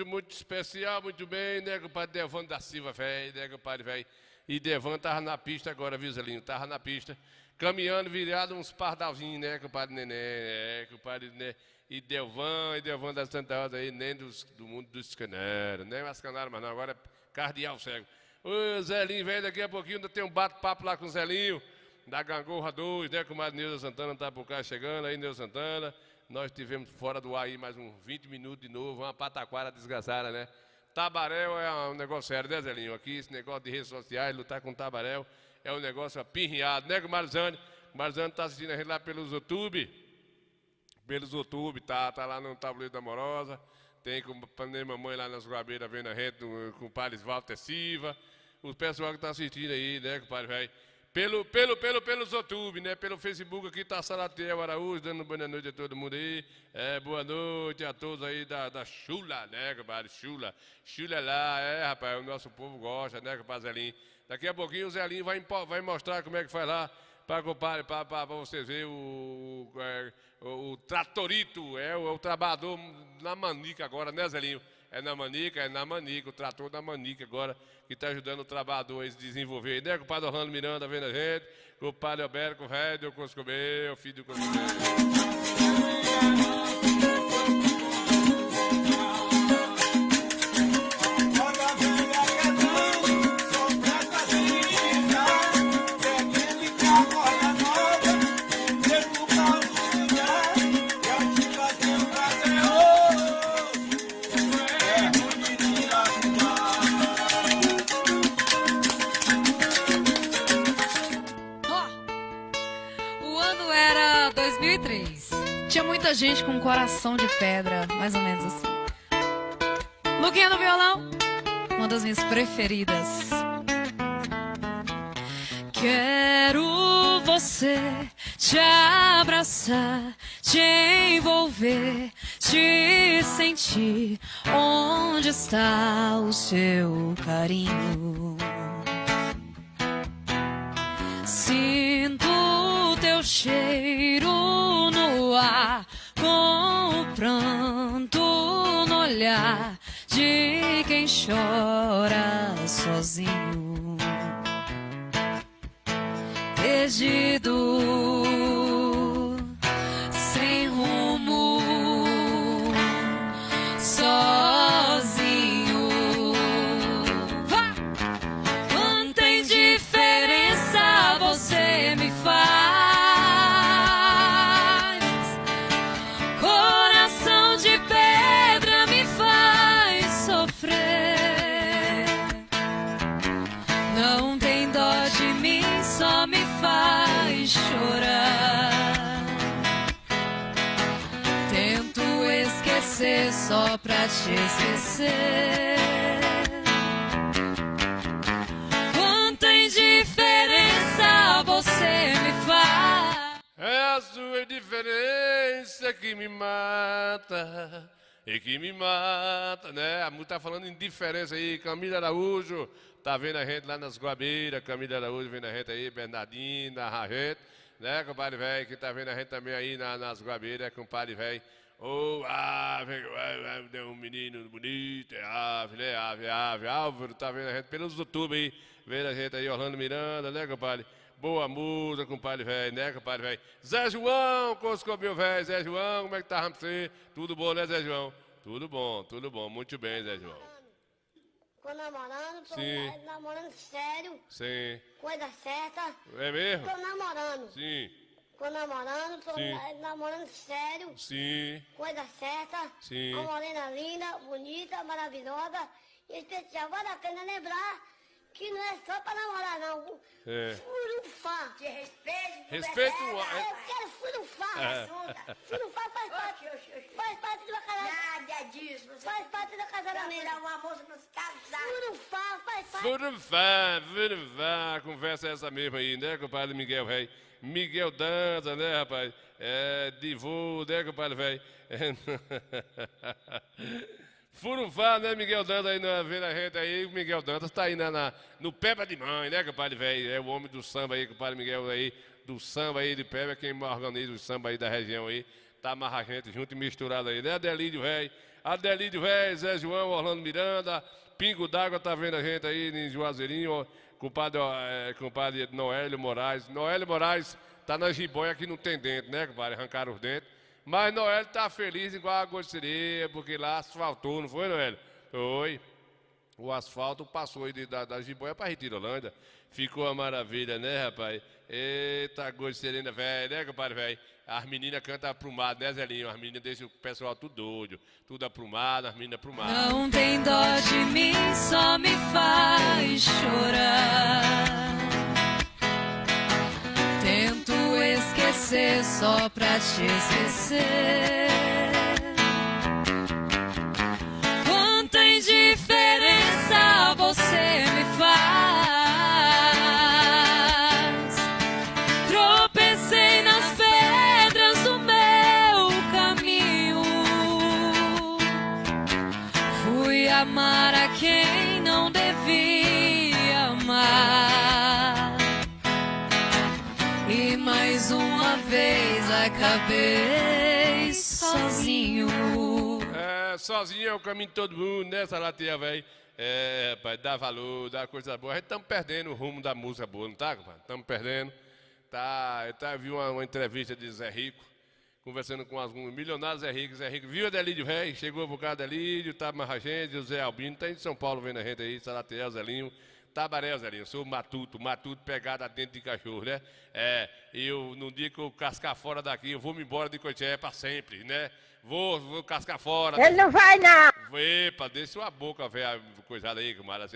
muito especial, muito bem, né, compadre Devon da Silva, velho, né, compadre, velho. E Devon tava na pista agora, viu, Zelinho? Tava na pista, caminhando, virado uns pardalzinhos, né, compadre Neném, compadre, né. E Devon da Santa Rosa aí, nem do mundo dos canários, nem mais canário, mas não, agora é cardeal cego. Ô, Zelinho, velho, daqui a pouquinho ainda tem um bate-papo lá com o Zelinho, da Gangorra 2, né, comadre Neuza Santana tá por cá chegando aí, Neuza Santana. Nós tivemos fora do ar aí mais uns 20 minutos de novo, uma pataquara desgraçada, né? Tabaréu é um negócio sério, né, Zelinho? Aqui, esse negócio de redes sociais, lutar com tabaréu, é um negócio apirriado, né, Marzane? Marzane tá assistindo a gente lá pelos YouTube, tá lá no Tabuleiro da Amorosa, tem com a mamãe lá nas Guabeiras vendo a gente, com o padre Walter Silva, o pessoal que tá assistindo aí, né, compadre, velho? Pelos YouTube, né? Pelo Facebook aqui tá Salatiel Araújo, dando boa noite a todo mundo aí. Boa noite a todos aí da Chula, né, compadre? Chula lá, rapaz, o nosso povo gosta, né, compadre Zelinho? Daqui a pouquinho o Zelinho vai mostrar como é que faz lá, para vocês verem o tratorito, o trabalhador na manica agora, né, Zelinho? É na manica, o trator da manica agora, que está ajudando o trabalhador a se desenvolver. Né, compadre Orlando Miranda vendo a gente, compadre Alberto, velho, o Coscobel, filho do Coscobel. Tinha muita gente com coração de pedra, mais ou menos assim. Luquinha no violão, uma das minhas preferidas. Quero você te abraçar, te envolver, te sentir. Onde está o seu carinho? Sinto o teu cheiro no ar, com o pranto no olhar de quem chora sozinho, perdido, sem rumo, sozinho. Quanta indiferença você me faz. Só pra te esquecer. Quanta indiferença você me faz. É a sua indiferença que me mata. E que me mata, né? A música tá falando indiferença aí. Camila Araújo tá vendo a gente lá nas Guabeiras. Camila Araújo vendo a gente aí. Bernardinho, da Rajete, né, compadre velho? Que tá vendo a gente também aí nas Guabeiras, compadre velho. Oh, ave, um menino bonito, é ave, né? Ave. Álvaro, tá vendo a gente pelos YouTube aí, vendo a gente aí, Orlando Miranda, né, compadre? Boa música, compadre velho, né, compadre velho? Zé João, Coscobinho velho, Zé João, como é que tá pra você? Tudo bom, né, Zé João? Tudo bom, muito bem, Zé João. Tô namorando, Sim. Namorando sério. Sim. Coisa certa. É mesmo? Tô namorando. Sim. Tô namorando, namorando sério. Sim. Coisa certa. Sim. Uma morena linda, bonita, maravilhosa. E especial, vale a pena lembrar que não é só pra namorar, não. É. Furufá. De respeito. Respeito. Eu quero furufá. Furufá faz parte do casamento. Nada disso. Faz parte do casamento. Dar uma moça nos casar. Furufá faz parte. Furufá. Conversa essa mesma aí, né, compadre Miguel, velho? Miguel Danza, né, rapaz? Divô, né, compadre, velho? Furufá, né, Miguel Dantas aí vendo a gente aí, o Miguel Dantas tá aí no Peba de Mãe, né, compadre, velho? É o homem do samba aí, compadre Miguel aí, do samba aí de Peba, quem organiza o samba aí da região aí, tá amarra a gente junto e misturado aí, né, Adelídio, velho? Adelídio Véi, Zé João, Orlando Miranda, Pingo d'Água tá vendo a gente aí em Juazeirinho, compadre Noélio Moraes. Noélio Moraes tá na jiboia que não tem dente, né, compadre? Arrancaram os dentes. Mas Noélio tá feliz igual a água de sereia, porque lá asfaltou, não foi, Noélio? Foi. O asfalto passou aí da jiboia para Retirolândia. Ficou uma maravilha, né, rapaz? Eita, gosto de serena, velho, né, compadre, velho? As meninas cantam aprumado, né, Zelinho? As meninas deixam o pessoal tudo doido. Tudo aprumado, as meninas aprumadas. Não tem dó de mim, só me faz chorar. Tento esquecer só pra te esquecer. Quanta indiferença você me faz. Tropecei nas pedras do meu caminho. Fui amar a quem não devia amar. E mais uma vez acabei sozinho. Sozinho é o caminho de todo mundo, né, Salateia, velho? Rapaz, dá valor, dá coisa boa. A gente estamos perdendo o rumo da música boa, não tá, compadre? Estamos perdendo. Eu vi uma entrevista de Zé Rico, conversando com alguns milionários. Zé Rico viu Adelídio Véi, chegou por causa Adelídio, tá mais a gente, o Zé Albino, tá em São Paulo vendo a gente aí, Salateia, Zelinho. Tabaré, Zelinho, sou matuto pegada dentro de cachorro, né? Eu, no dia que eu cascar fora daqui, eu vou me embora de Coité pra sempre, né? Vou cascar fora. Ele não vai, não. Epa, deixa sua boca, velho, coisada aí, compadre. A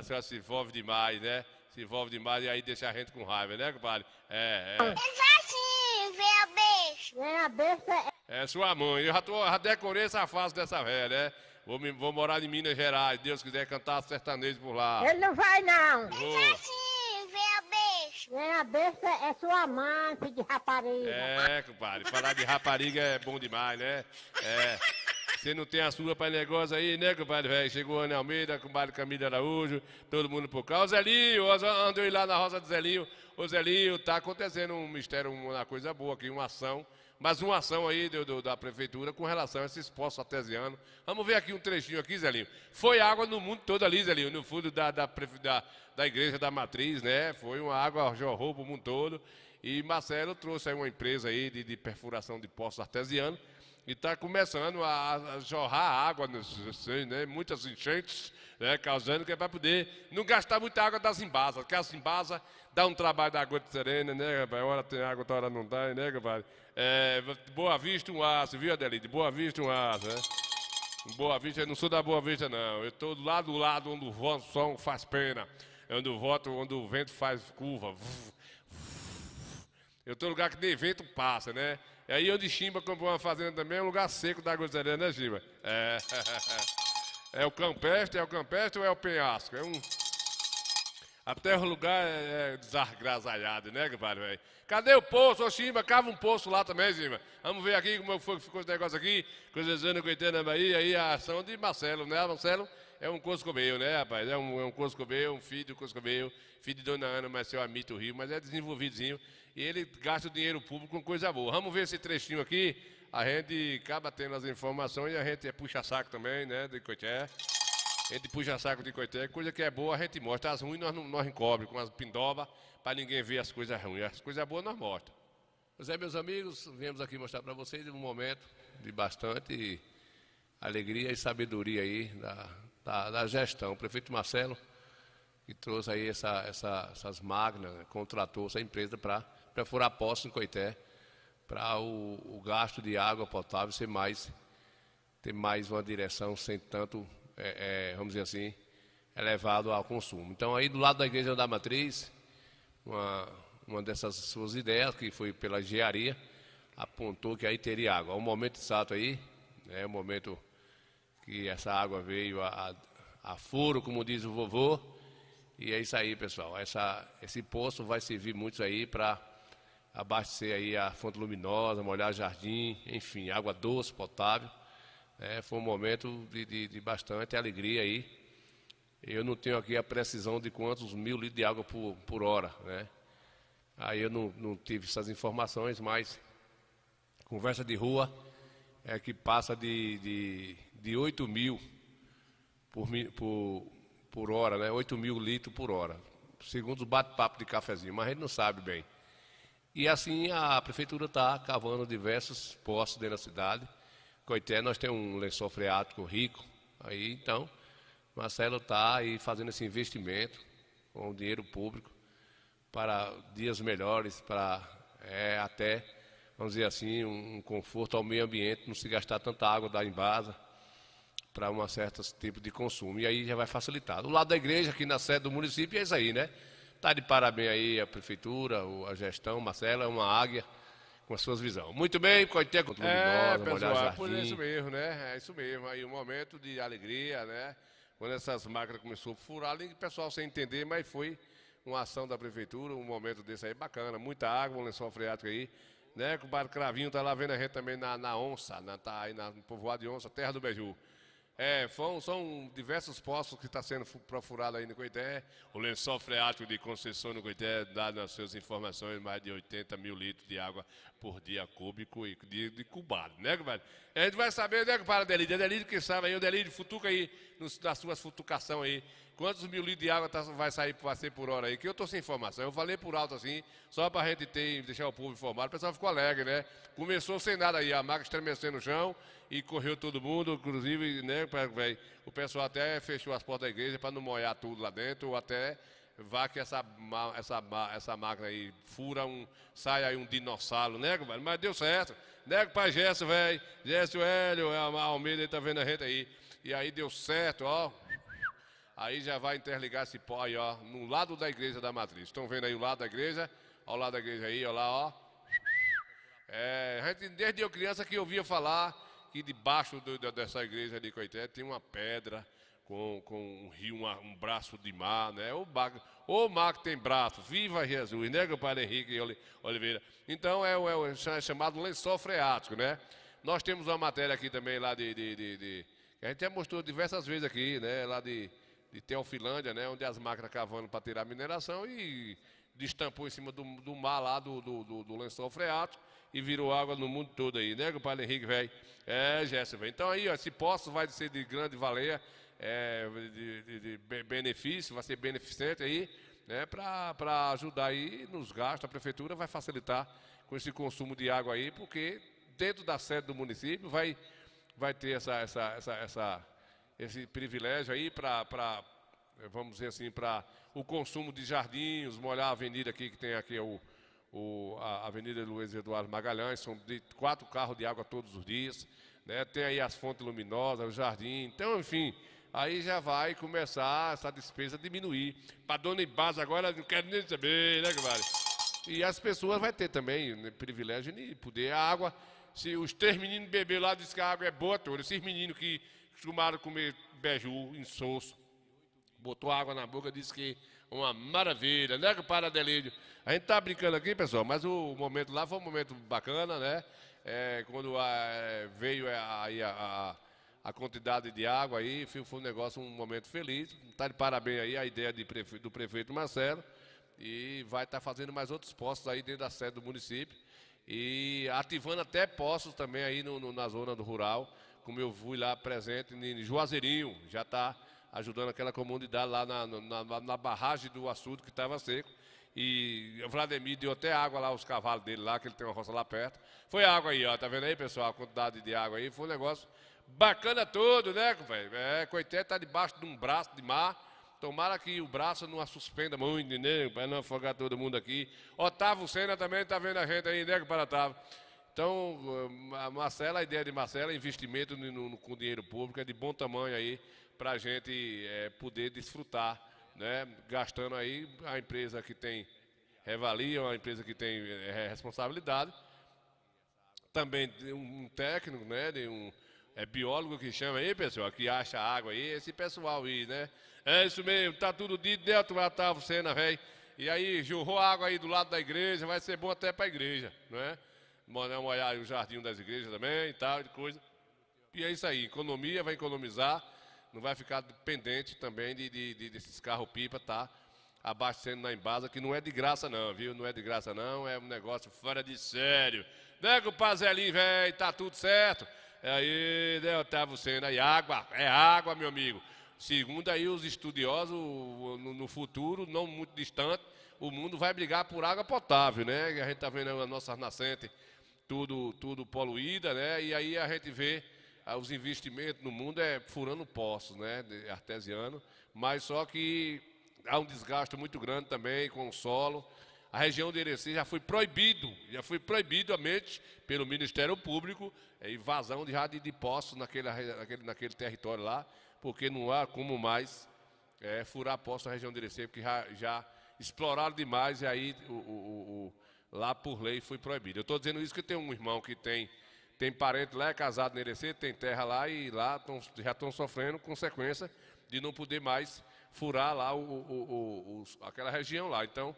senhora se envolve demais, né? Se envolve demais e aí deixa a gente com raiva, né, compadre? Exatinho, vem a beijo. Vem a besta. É sua mãe. Eu já decorei essa fase dessa velha, né? Vou morar em Minas Gerais, Deus quiser cantar sertanejo por lá. Ele não vai, não. Exatinho, vem a beijo. Vem a besta é sua mãe, filho de rapariga. Compadre, falar de rapariga é bom demais, né? Você não tem a sua para negócio aí, né, compadre, velho? Chegou Ana Almeida, compadre Camila Araújo, todo mundo por cá. O Zelinho, andou lá na roça do Zelinho. O Zelinho, tá acontecendo um mistério, uma coisa boa aqui, uma ação. Mas uma ação aí da prefeitura com relação a esses poços artesianos. Vamos ver aqui um trechinho aqui, Zelinho. Foi água no mundo todo ali, Zelinho, no fundo da igreja da Matriz, né? Foi uma água, jorrou pro mundo todo. E Marcelo trouxe aí uma empresa aí de perfuração de poços artesianos. E está começando a jorrar água, né? Muitas enchentes, né? Causando que é para poder não gastar muita água das embasas. Porque as embasas dá um trabalho da água de serena, né, rapaz? Hora tem água, outra hora não dá, né, compadre? Boa Vista, um aço, viu, Adelídio? Boa Vista, um aço, né? Boa Vista, eu não sou da Boa Vista, não. Eu estou do lado onde o som faz pena. Onde o vento faz curva. Eu estou no lugar que nem vento passa, né? E aí onde Chimba comprou uma fazenda também, é um lugar seco da água de serena, né, Chimba? É o campestre ou é o penhasco? Até o lugar é desgraçalhado, né, compadre, velho? Cadê o poço, ô Chimba? Cava um poço lá também, Chimba. Vamos ver aqui como foi que ficou esse negócio aqui. Coisando com o na Bahia, aí a ação de Marcelo, né? Marcelo é um coscomeu, né, rapaz? É um coscomeu, um filho do coscomeu, filho de Dona Ana, mas seu Amito Rio, mas é desenvolvidozinho. E ele gasta o dinheiro público com coisa boa. Vamos ver esse trechinho aqui. A gente acaba tendo as informações e a gente puxa saco também, né, de Coité. A gente puxa saco de Coité, coisa que é boa a gente mostra. As ruins nós encobre com as pindobas para ninguém ver as coisas ruins. As coisas boas nós mostramos. Pois é, meus amigos, viemos aqui mostrar para vocês um momento de bastante alegria e sabedoria aí da gestão. O prefeito Marcelo, que trouxe aí essas máquinas, né, contratou essa empresa para perfurar poços em Coité, para o gasto de água potável ter mais uma direção sem tanto, vamos dizer assim, elevado ao consumo. Então, aí do lado da Igreja da Matriz, uma dessas suas ideias, que foi pela engenharia, apontou que aí teria água. O momento exato aí, o momento que essa água veio a furo, como diz o vovô, e é isso aí, pessoal. Esse poço vai servir muito aí para abastecer aí a Fonte Luminosa, molhar jardim, enfim, água doce, potável. Foi um momento de bastante alegria aí. Eu não tenho aqui a precisão de quantos 1000 litros de água por hora, né? Aí eu não tive essas informações, mas conversa de rua, que passa de 8 mil por hora, né? 8 mil litros por hora, segundo os bate-papo de cafezinho, mas a gente não sabe bem. E assim a prefeitura está cavando diversos poços dentro da cidade. Coité, nós temos um lençol freático rico, aí então Marcelo está aí fazendo esse investimento com o dinheiro público para dias melhores, para até, vamos dizer assim, um conforto ao meio ambiente, não se gastar tanta água da embasa para um certo tipo de consumo. E aí já vai facilitar. Do lado da igreja, aqui na sede do município, é isso aí, né? Está de parabéns aí a prefeitura, a gestão, Marcelo, é uma águia com as suas visões. Muito bem, Coité, com luminosa, molhar jardim. Por isso mesmo, né? É isso mesmo. Aí um momento de alegria, né? Quando essas máquinas começaram a furar, além do pessoal sem entender, mas foi uma ação da prefeitura, um momento desse aí bacana. Muita água, um lençol freático aí, né? O Padre Cravinho tá lá vendo a gente também na Onça, tá aí no povoado de Onça, terra do Beju. São diversos poços que estão sendo furados aí no Coité. O lençol freático de Conceição no Coité dá nas suas informações mais de 80 mil litros de água por dia cúbico e de cubado, né, compadre? A gente vai saber, né, compadre Delídio? Delídio que sabe aí, o Delídio futuca aí, nas suas futucações aí, quantos mil litros de água vai ser por hora aí, que eu estou sem informação. Eu falei por alto assim, só para a gente deixar o povo informado. O pessoal ficou alegre, né? Começou sem nada aí, a máquina estremecendo no chão e correu todo mundo, inclusive, né, o pessoal até fechou as portas da igreja para não molhar tudo lá dentro, ou até vá que essa máquina aí fura, sai aí um dinossauro, né, compadre? Mas deu certo, né, compadre Gesso, velho? Gesso Hélio, a Almeida, ele tá vendo a gente aí. E aí deu certo, ó. Aí já vai interligar esse pó aí, ó, no lado da igreja da matriz. Estão vendo aí o lado da igreja? Ao lado da igreja aí, ó lá, ó. A gente, desde eu criança que eu ouvia falar que debaixo dessa igreja de Coité tem uma pedra com um rio, um braço de mar, né? O mar que tem braço, viva Jesus, né, meu pai Henrique Oliveira? Então é chamado lençol freático, né? Nós temos uma matéria aqui também lá que a gente já mostrou diversas vezes aqui, né? Lá de Teofilândia, né? Onde as máquinas cavando para tirar a mineração e destampou em cima do mar lá do lençol freático e virou água no mundo todo aí, né, compadre Henrique, velho? Jéssica, velho. Então aí, ó, esse poço vai ser de grande valia, de benefício, vai ser beneficente aí, né, para ajudar aí nos gastos. A prefeitura vai facilitar com esse consumo de água aí, porque dentro da sede do município vai ter esse privilégio aí para, vamos dizer assim, para o consumo de jardins, molhar a avenida aqui, que tem aqui a Avenida Luiz Eduardo Magalhães, são 4 carros de água todos os dias, né? Tem aí as fontes luminosas, o jardim, então, enfim, aí já vai começar essa despesa a diminuir. Para dona Ibasa agora não quero nem saber, né, compadre? E as pessoas vão ter também, né, privilégio de poder a água. Se os 3 meninos beber lá, diz que a água é boa toda. Esses meninos que acostumaram comer beiju, insosso, botou água na boca, disse que uma maravilha, né, compadre Adelídio? A gente tá brincando aqui, pessoal, mas o momento lá foi um momento bacana, né? Quando veio aí a quantidade de água aí, foi um negócio, um momento feliz. Tá de parabéns aí a ideia do prefeito Marcelo. E vai estar fazendo mais outros postos aí dentro da sede do município. E ativando até postos também aí na zona do rural, como eu fui lá presente em Juazeirinho, já está ajudando aquela comunidade lá na barragem do açude que estava seco. E o Vladimir deu até água lá, os cavalos dele lá, que ele tem uma roça lá perto. Foi água aí, ó, tá vendo aí, pessoal, a quantidade de água aí, foi um negócio bacana todo, né, companheiro? Coité tá debaixo de um braço de mar, tomara que o braço não a suspenda muito, né, para não afogar todo mundo aqui. Otávio Sena também tá vendo a gente aí, né, compadre Otávio? Então, a ideia de Marcela é investimento com dinheiro público, é de bom tamanho aí, para a gente poder desfrutar, né? Gastando aí a empresa que tem revalia, uma empresa que tem responsabilidade. Também um técnico, né? Biólogo que chama aí, pessoal, que acha água aí, esse pessoal aí, né? É isso mesmo, tá tudo dito, né, Otávio Sena, velho? E aí, jorrou água aí do lado da igreja, vai ser bom até para a igreja, né? Molhar o jardim das igrejas também e tal, de coisa. E é isso aí, economia, vai economizar, não vai ficar dependente também desses carros-pipa, tá? Abastecendo na embasa, que não é de graça não, viu? Não é de graça não, é um negócio fora de sério. Né, compadre Zelinho, velho, tá tudo certo. Aí, né, Otávio Sena, aí água, é água, meu amigo. Segundo aí os estudiosos, no futuro, não muito distante, o mundo vai brigar por água potável, né? E a gente está vendo a nossa nascente tudo poluída, né? E aí a gente vê os investimentos no mundo furando poços, né? Artesiano, mas só que há um desgaste muito grande também com o solo. A região de Irecê já foi proibido mente pelo Ministério Público, invasão de poços naquele território lá, porque não há como mais furar poços na região de Irecê, porque já exploraram demais e aí lá por lei foi proibido. Eu estou dizendo isso porque tem um irmão que tem parente lá, é casado em Irecê, tem terra lá e lá já estão sofrendo consequência de não poder mais furar lá aquela região lá. Então,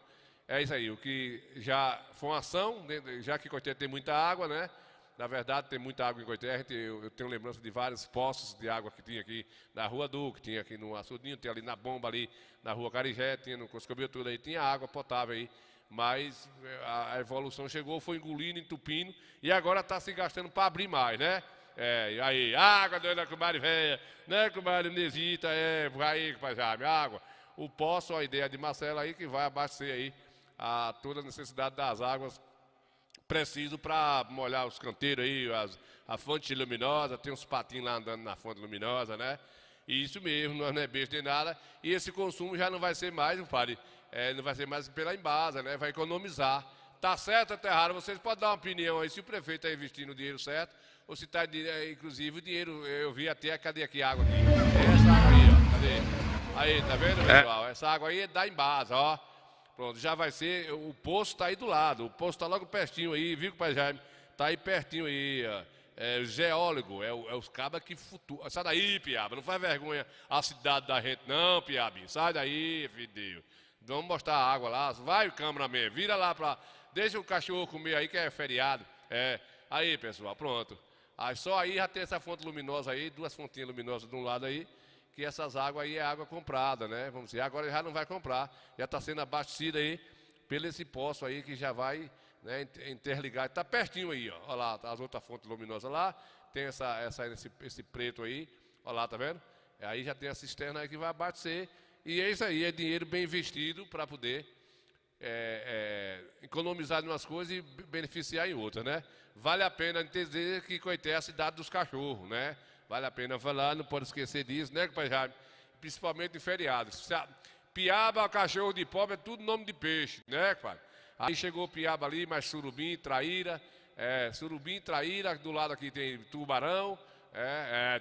é isso aí, o que já foi uma ação, já que Coité tem muita água, né? Na verdade, tem muita água em Coité. Eu tenho lembrança de vários poços de água que tinha aqui na Rua Duque, tinha aqui no Açudinho, tem ali na Bomba, ali na Rua Carigé, tinha no Coscobil, tudo aí, tinha água potável aí. Mas a evolução chegou, foi engolindo, entupindo, e agora está se gastando para abrir mais, né? E aí, água, dona comadre velha, né, comadre Nesita, aí, compadre, água. O poço, a ideia de Marcelo aí, que vai abastecer aí a toda a necessidade das águas preciso para molhar os canteiros aí, a fonte luminosa, tem uns patinhos lá andando na fonte luminosa, né? E isso mesmo, não é besta nem nada. E esse consumo já não vai ser mais, compadre, não vai ser mais pela embasa, né? Vai economizar. Tá certo, até raro. Vocês podem dar uma opinião aí se o prefeito está investindo o dinheiro certo ou se está, inclusive, o dinheiro. Eu vi até, cadê aqui a água aqui? Essa água aí, ó. Cadê? Aí, tá vendo, pessoal? Essa água aí é da embasa, ó. Pronto, já vai ser. O poço está aí do lado. O poço está logo pertinho aí, viu, pai Jaime? Está aí pertinho aí, ó. O geólogo, os cabas que flutuam. Sai daí, Piaba, não faz vergonha a cidade da gente, não, Piabinho. Sai daí, filho. Vamos mostrar a água lá. Vai, cameraman, vira lá pra. Deixa o cachorro comer aí, que é feriado. Aí, pessoal, pronto. Aí, só aí já tem essa fonte luminosa aí, duas fontinhas luminosas de um lado aí, que essas águas aí é água comprada, né? Vamos dizer, agora já não vai comprar. Já está sendo abastecida aí pelo esse poço aí que já vai, né, interligar. Está pertinho aí, ó. Olha lá, tá as outras fontes luminosas lá. Tem esse preto aí. Olha lá, tá vendo? Aí já tem a cisterna aí que vai abastecer. E é isso aí, é dinheiro bem investido para poder economizar em umas coisas e beneficiar em outras, né? Vale a pena dizer que Coité é a cidade dos cachorros, né? Vale a pena falar, não pode esquecer disso, né, pai Jaime? Principalmente em feriados. Piaba, cachorro de pobre, é tudo nome de peixe, né, pai? Aí chegou Piaba ali, mais surubim, traíra, do lado aqui tem tubarão,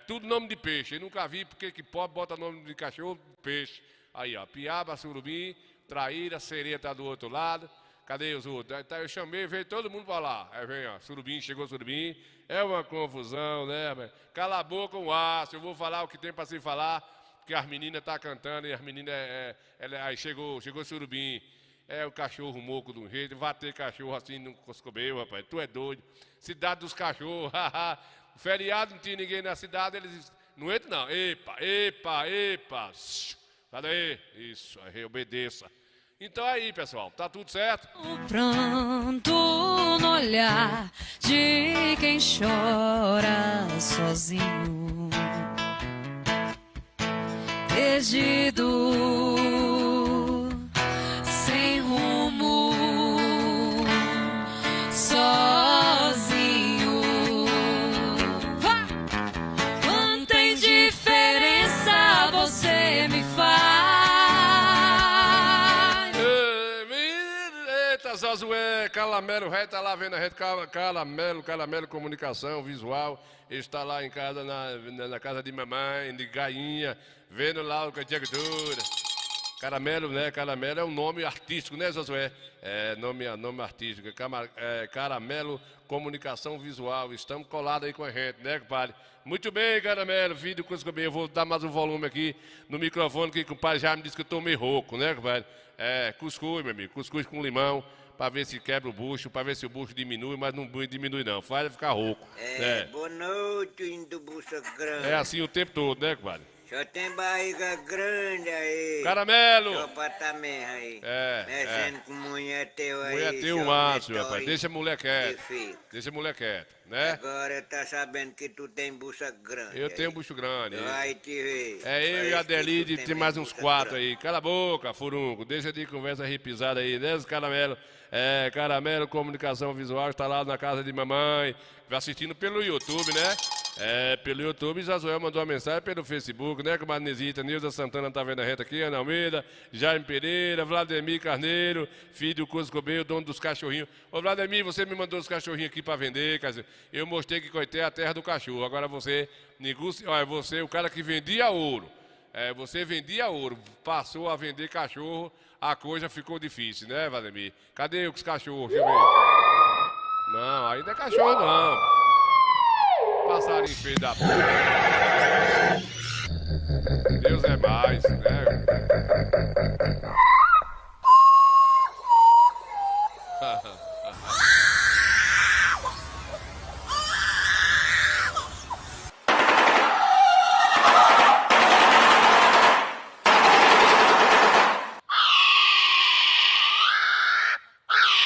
tudo nome de peixe. Eu nunca vi porque que pobre bota nome de cachorro, peixe. Aí, ó, Piaba, surubim, traíra, sereia tá do outro lado. Cadê os outros? Então, eu chamei, veio todo mundo para lá. Aí vem, ó, surubim, chegou surubim. É uma confusão, né? Cala a boca, um aço. Eu vou falar o que tem para se falar, porque as meninas estão cantando e as meninas... aí chegou surubim. O cachorro moco de um jeito. Vai ter cachorro assim no Coscobeu, rapaz. Tu é doido. Cidade dos cachorros. Feriado, não tinha ninguém na cidade. Eles não entram, não. Epa. Sai daí. Isso, aí obedeça. Então aí, pessoal, tá tudo certo? O pranto no olhar de quem chora sozinho, perdido, sem rumo, sozinho. Quanta indiferença você me faz. Josué, Calamelo, tá lá vendo a rede Calamelo Comunicação Visual, está lá em casa, na casa de mamãe, de Gainha, vendo lá o que tinha cultura. Caramelo, né? Caramelo é um nome artístico, né, Josué? Nome artístico, Caramelo Comunicação Visual, estamos colados aí com a gente, né, compadre? Muito bem, Caramelo, filho do Cuscobê, eu vou dar mais um volume aqui no microfone, que o compadre já me disse que eu tô meio rouco, né, compadre? Cuscuz, meu amigo, cuscuz com limão, para ver se quebra o bucho, para ver se o bucho diminui, mas não diminui não, faz ficar rouco. Boa noite, indo bucho grande. É assim o tempo todo, né, compadre? Só tem barriga grande aí. Caramelo! Só pra tá mesmo aí. É, Mexendo com mulher teu aí. Mulher teu seu macho, netói. rapaz. Deixa a mulher quieta. Que fica. Deixa a mulher quieta, né? Agora tá sabendo que tu tem bucha grande. Eu aí. tenho um bucho grande. Vai te ver. É eu e Parece a que tu Adelide, tem mais uns bucha 4 grande. aí. Cala a boca, furunco. Deixa de conversa repisada aí, né, Caramelo? É, Caramelo Comunicação Visual está lá na casa de mamãe, assistindo pelo YouTube, né? É, pelo YouTube, Jazuel mandou uma mensagem pelo Facebook, né? Com a Manesita, Nilza Santana tá vendo a reta aqui, Ana Almeida, Jaime Pereira, Vladimir Carneiro, filho do Cusco Bem, o dono dos cachorrinhos. Ô, Vladimir, você me mandou os cachorrinhos aqui para vender, quer dizer, eu mostrei que Coité é a terra do cachorro. Agora você, olha, você, o cara que vendia ouro. É, você vendia ouro, passou a vender cachorro, a coisa ficou difícil, né, Vladimir? Cadê os cachorros? Deixa eu ver. Não, ainda é cachorro não. Passarinho feio da puta. Deus é mais, né?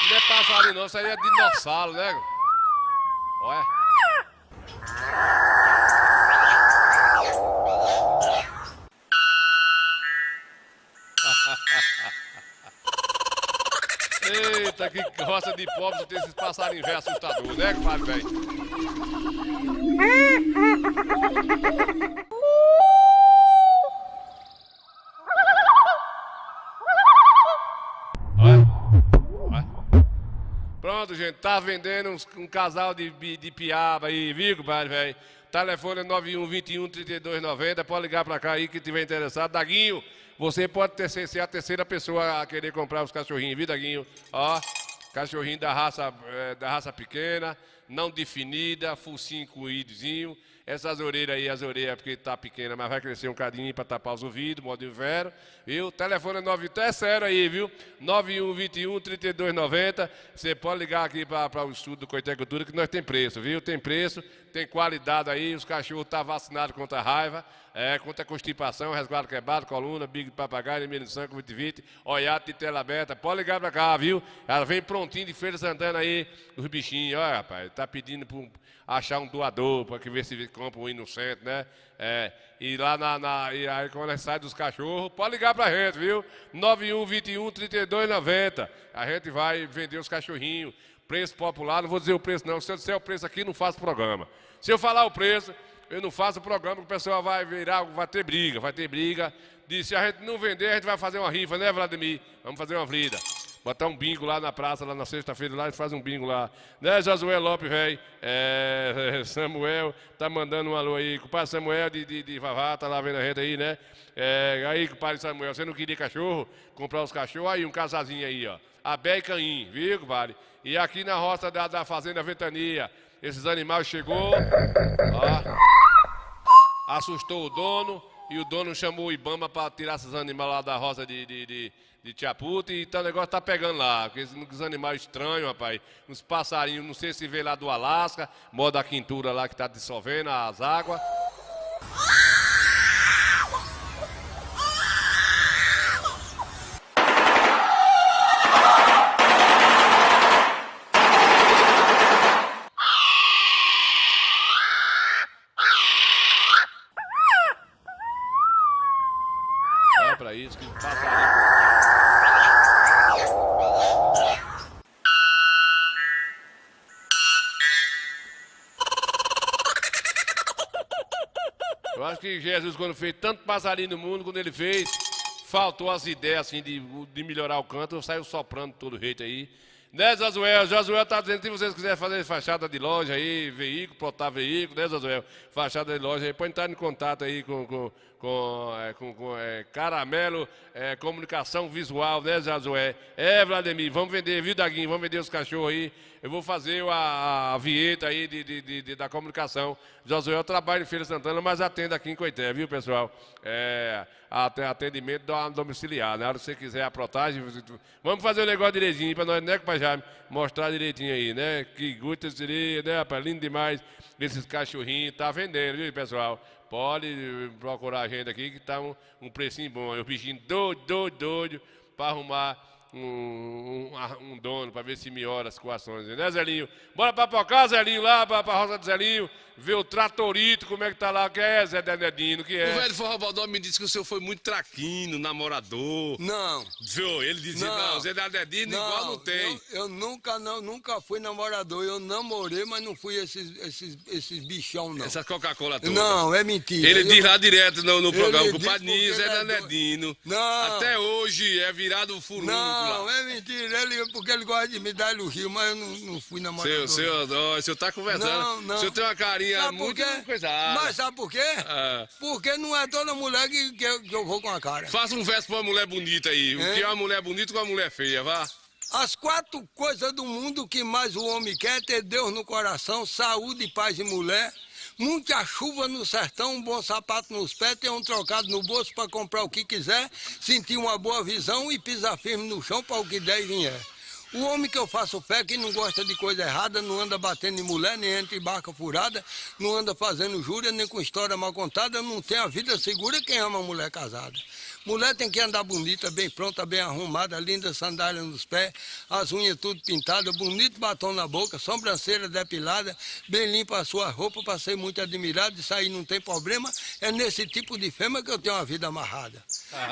Não é passarinho não, isso aí é dinossauro, né? Olha. Eita, que roça de pobre tem esses passarinhos velho assustador, né, compadre, velho? Pronto, gente, tá vendendo um casal de piaba aí, viu, compadre, velho? Telefone é 9121-3290, pode ligar pra cá aí que tiver interessado. Daguinho, você pode ser a terceira pessoa a querer comprar os cachorrinhos, viu, Daguinho? Ó, cachorrinho da raça pequena, não definida, focinho coídozinho. Essas orelhas aí, as orelhas porque tá pequena, mas vai crescer um cadinho para tapar os ouvidos, modo inverno, viu? Telefone é sério aí, viu? 9121-3290. Você pode ligar aqui para o estudo do Coité Cultura que nós tem preço, viu? Tem preço, tem qualidade aí, os cachorros estão vacinados contra a raiva, contra a constipação, resguardo quebrado, coluna, bico de papagaio, anemia de sangue, conjuntivite, olhado de tela aberta. Pode ligar para cá, viu? Ela vem prontinho de Feira Santana aí, os bichinhos, olha, rapaz, tá pedindo para achar um doador, para ver se compra um inocente, né? E lá e aí quando sai dos cachorros, pode ligar pra gente, viu? 9121-3290. A gente vai vender os cachorrinhos. Preço popular, não vou dizer o preço não. Se eu disser o preço aqui, não faço programa. Se eu falar o preço, eu não faço o programa, que o pessoal vai ter briga. E se a gente não vender, a gente vai fazer uma rifa, né, Vladimir? Vamos fazer uma vrida. Botar um bingo lá na praça, lá na sexta-feira, lá a gente faz um bingo lá. Né, Josué Lopes, velho? Samuel tá mandando um alô aí. Compadre Samuel de Vavá, tá lá vendo a gente aí, né? Aí, compadre Samuel, você não queria cachorro? Comprar os cachorros? Aí, um casalzinho aí, ó. Abé e Caim, viu, compadre? E aqui na roça da Fazenda Ventania, esses animais chegou, ó, assustou o dono, e o dono chamou o Ibama para tirar esses animais lá da roça de Tiaputa, e então o negócio tá pegando lá, aqueles animais estranhos, rapaz, uns passarinhos, não sei se veio lá do Alasca, modo da quintura lá que tá dissolvendo as águas. É pra isso que passarinho. Eu acho que Jesus, quando fez tanto passarinho no mundo, quando ele fez, faltou as ideias assim de melhorar o canto, saiu soprando todo jeito aí. Né, Josué? Josué tá dizendo que se vocês quiserem fazer fachada de loja aí, veículo, plotar veículo, né, Josué? Fachada de loja aí, pode entrar em contato aí com Caramelo Comunicação Visual, né, Josué? Vladimir, vamos vender, viu, Daguinho? Vamos vender os cachorros aí. Eu vou fazer a vinheta aí da comunicação. Josué trabalha em Feira Santana, mas atende aqui em Coité, viu, pessoal? Atendimento domiciliar. Na hora que você quiser a protagem, vamos fazer o negócio direitinho para nós, né, para já mostrar direitinho aí, né? Que guta seria, né, rapaz? Lindo demais esses cachorrinhos. Tá vendendo, viu, pessoal? Pode procurar a gente aqui que tá um precinho bom. O bichinho doido pra arrumar um dono, pra ver se melhora as situações, né, Zelinho? Bora pra Pocá, Zelinho, lá pra roça do Zelinho, ver o tratorito, como é que tá lá, que é, Zé Denedino, que é? O velho Forrobodó me disse que o senhor foi muito traquino, namorador. Não. Viu? Ele dizia, não, Zé Denedino igual não tem. Eu nunca fui namorador, eu namorei, mas não fui esses bichão, não. Essa Coca-Cola toda. Não, é mentira. Ele diz lá direto no programa com o Padrinho, Zé ele é Denedino. Não. Até hoje é virado o furunco lá. Não, é mentira, porque ele gosta de me dar elogio, mas eu não fui namorador. O senhor tá conversando. Não. O senhor tem uma carinha muito coisada. Mas sabe por quê? Porque não é toda mulher que eu vou com a cara. Faça um verso pra uma mulher bonita aí. O que é uma mulher bonita com uma mulher feia, vá? As 4 coisas do mundo que mais o homem quer é ter Deus no coração, saúde, paz e mulher, muita chuva no sertão, um bom sapato nos pés, ter um trocado no bolso para comprar o que quiser, sentir uma boa visão e pisar firme no chão para o que der e vier. O homem que eu faço fé, que não gosta de coisa errada, não anda batendo em mulher, nem entra em barca furada, não anda fazendo júria, nem com história mal contada, não tem a vida segura quem ama mulher casada. Mulher tem que andar bonita, bem pronta, bem arrumada, linda sandália nos pés, as unhas tudo pintadas, bonito batom na boca, sobrancelha depilada, bem limpa a sua roupa para ser muito admirada, isso aí não tem problema, é nesse tipo de fêmea que eu tenho uma vida amarrada.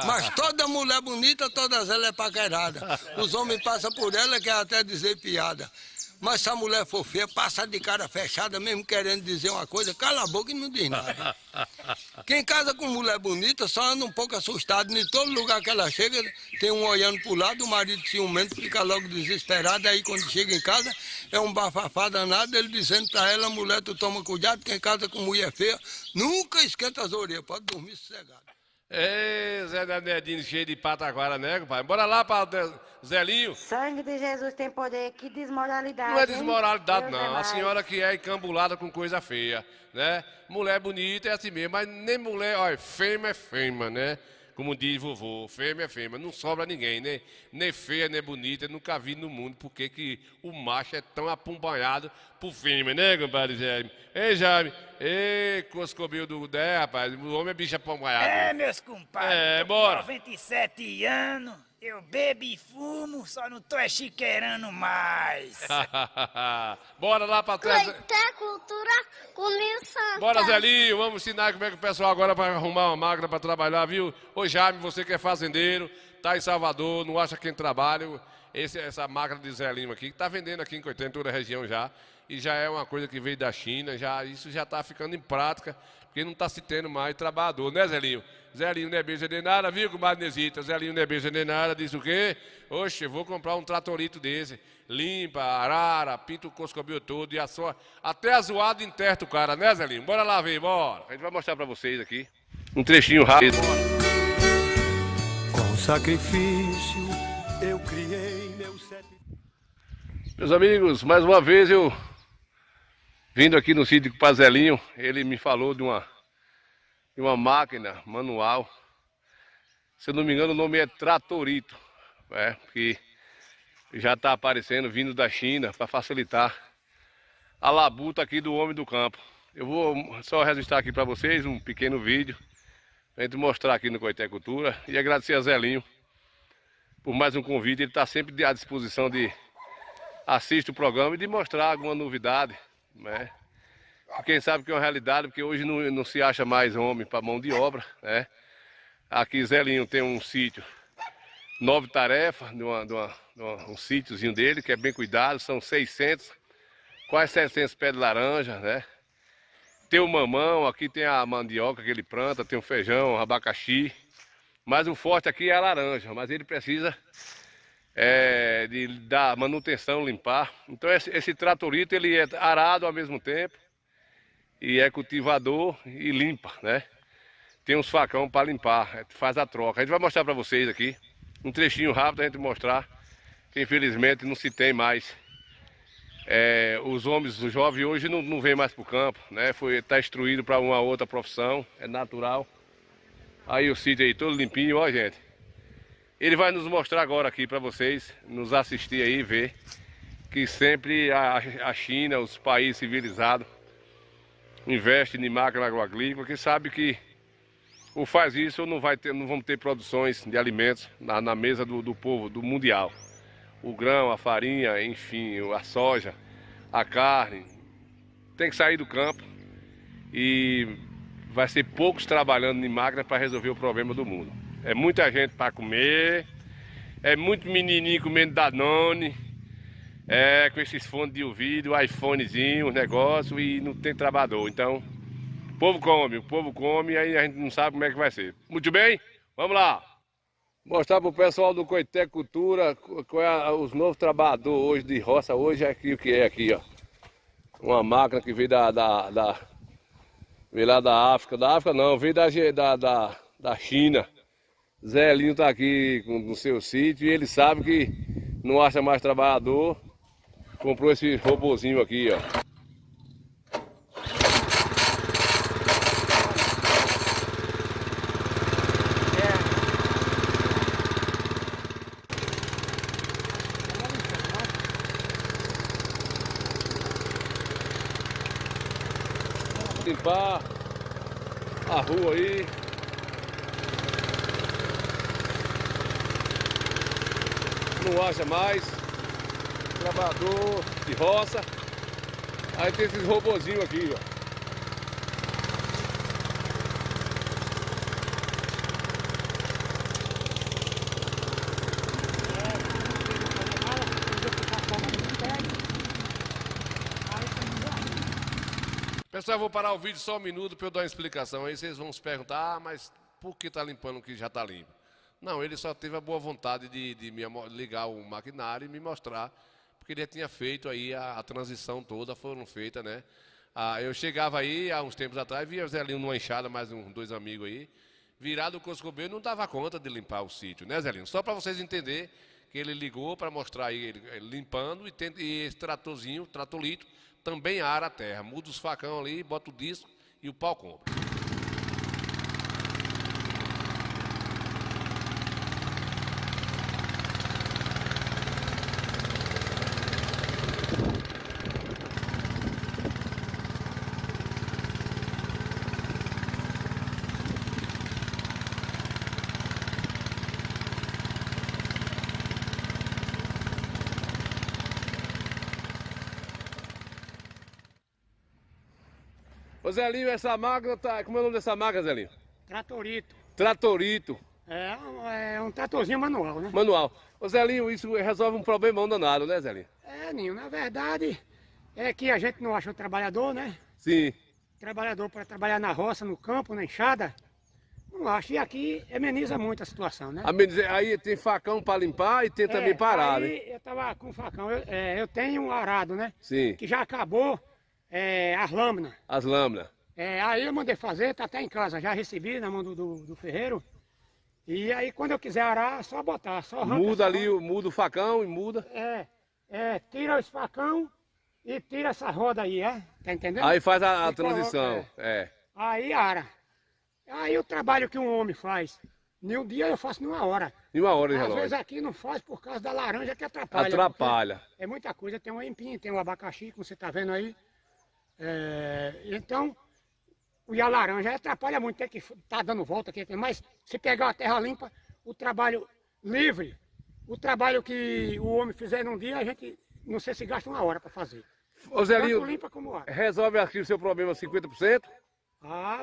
Mas toda mulher bonita, todas elas é paquerada. Os homens passam por ela, quer até dizer piada. Mas se a mulher for feia, passa de cara fechada, mesmo querendo dizer uma coisa, cala a boca e não diz nada. Quem casa com mulher bonita só anda um pouco assustado. Em todo lugar que ela chega, tem um olhando pro lado, o marido ciumento fica logo desesperado. Aí quando chega em casa, é um bafafá danado, ele dizendo pra ela, mulher, tu toma cuidado, quem casa com mulher feia, nunca esquenta as orelhas, pode dormir sossegado. Ei, Zé Denedino cheio de pataguara, né, compadre? Bora lá pra Zelinho. Sangue de Jesus tem poder, que desmoralidade. Não é desmoralidade, Deus não. é A mais. senhora que é encambulada com coisa feia, né? Mulher bonita é assim mesmo, mas nem mulher, olha, fêmea é fêmea, né? Como diz vovô, fêmea é fêmea. Não sobra ninguém, né? Nem feia, nem bonita, nunca vi no mundo porque que o macho é tão apumbanhado por fêmea, né, compadre Jaime? Ei, Jaime, ei, coscobinho do 10, rapaz, o homem é bicho apumbanhado. É, meus compadres. É, tô com bora. 97 anos, eu bebo e fumo, só não tô chiqueirando mais. Bora lá pra trás. Até cultura começa. Bora, Zelinho, vamos ensinar como é que o pessoal agora vai arrumar uma máquina para trabalhar, viu? Ô, Jaime, você que é fazendeiro, tá em Salvador, não acha quem trabalha, essa máquina de Zelinho aqui, que tá vendendo aqui em Coité, em toda a região já, e já é uma coisa que veio da China, isso já tá ficando em prática, porque não tá se tendo mais trabalhador, né, Zelinho? Zelinho não é beijo de nada, viu, comadre Nesita? Zelinho não é beijo de nada, diz o quê? Oxe, vou comprar um tratorito desse. Limpa, arara, pinta o coscobio todo e até a zoada enterra o cara, né, Zelinho? Bora lá ver, bora. A gente vai mostrar pra vocês aqui um trechinho rápido. Com sacrifício eu criei meu Meus amigos, mais uma vez eu vindo aqui no sítio com o Zelinho, ele me falou de uma máquina manual. Se eu não me engano, o nome é tratorito, que já está aparecendo, vindo da China, para facilitar a labuta aqui do homem do campo. Eu vou só registrar aqui para vocês um pequeno vídeo, para a gente mostrar aqui no Coité Cultura, e agradecer a Zelinho por mais um convite. Ele está sempre à disposição de assistir o programa e de mostrar alguma novidade, né? Quem sabe que é uma realidade, porque hoje não se acha mais homem para mão de obra, né? Aqui Zelinho tem um sítio, 9 tarefas, um sítiozinho dele, que é bem cuidado, são 600, quase 700 pés de laranja, né? Tem o mamão, aqui tem a mandioca que ele planta, tem o feijão, o abacaxi, mas o forte aqui é a laranja, mas ele precisa de dar manutenção, limpar. Então esse tratorito, ele é arado ao mesmo tempo, e é cultivador e limpa, né? Tem uns facão para limpar, faz a troca. A gente vai mostrar para vocês aqui um trechinho rápido, a gente mostrar que infelizmente não se tem mais. Os homens, os jovens hoje não vêm mais para o campo, né? Está instruído para uma outra profissão, é natural. Aí o sítio aí todo limpinho, ó, gente. Ele vai nos mostrar agora aqui para vocês, nos assistir aí e ver que sempre a China, os países civilizados, investe em máquina agroagrícola, que sabe que ou faz isso ou não vamos ter produções de alimentos na mesa do povo, do mundial. O grão, a farinha, enfim, a soja, a carne, tem que sair do campo e vai ser poucos trabalhando em máquina para resolver o problema do mundo. É muita gente para comer, é muito menininho comendo Danone, com esses fones de ouvido, iPhonezinho, negócio, e não tem trabalhador. Então, o povo come, aí a gente não sabe como é que vai ser. Muito bem? Vamos lá! Mostrar para o pessoal do Coité Cultura qual é os novos trabalhadores hoje de roça. Hoje é aqui o que é aqui, ó. Uma máquina que veio veio lá da África. Da África não, veio da China. Zé Elinho tá aqui no seu sítio e ele sabe que não acha mais trabalhador. Comprou esse robozinho aqui, ó. Limpar a rua aí. Não acha mais trabalhador de roça. Aí tem esses robozinhos aqui, ó. Pessoal, eu vou parar o vídeo só um minuto para eu dar uma explicação. Aí vocês vão se perguntar, mas por que está limpando o que já está limpo? Não, ele só teve a boa vontade de me ligar o maquinário e me mostrar, porque ele já tinha feito aí a transição toda, foram feitas, né? Eu chegava aí, há uns tempos atrás, via o Zelinho numa enxada, mais dois amigos aí, virado o Coscobeiro, não dava conta de limpar o sítio, né, Zelinho? Só para vocês entenderem que ele ligou para mostrar aí ele limpando e esse tratorzinho, tratolito, também ara a terra. Muda os facão ali, bota o disco e o pau compra. Ô Zelinho, essa máquina tá... Como é o nome dessa máquina, Zelinho? Tratorito. Tratorito. É um tratorzinho manual, né? Manual. Ô Zelinho, isso resolve um problemão danado, né, Zelinho? Ninho, na verdade é que a gente não acha o trabalhador, né? Sim. Trabalhador para trabalhar na roça, no campo, na enxada, não acho. E aqui ameniza muito a situação, né? Aí tem facão para limpar e tem também parar, né? Eu tava com facão, eu tenho um arado, né? Sim. Que já acabou as lâminas. As lâminas. Aí eu mandei fazer, tá até em casa, já recebi na mão do ferreiro. E aí quando eu quiser arar, é só botar, só arranca. Muda ali, muda o facão e muda. Tira esse facão e tira essa roda aí, tá entendendo? Aí faz a transição, Aí ara. Aí o trabalho que um homem faz, em um dia eu faço numa hora. Em uma hora de relógio. Às vezes aqui não faz por causa da laranja que atrapalha. Atrapalha. É muita coisa, tem um empim, tem um abacaxi, como você tá vendo aí. Então, e a laranja atrapalha muito, tem que tá dando volta aqui, mas se pegar a terra limpa, o trabalho livre, o trabalho que o homem fizer num dia, a gente não sei se gasta uma hora para fazer. Ô Zelinho, tanto limpa como ara. Resolve aqui o seu problema 50%?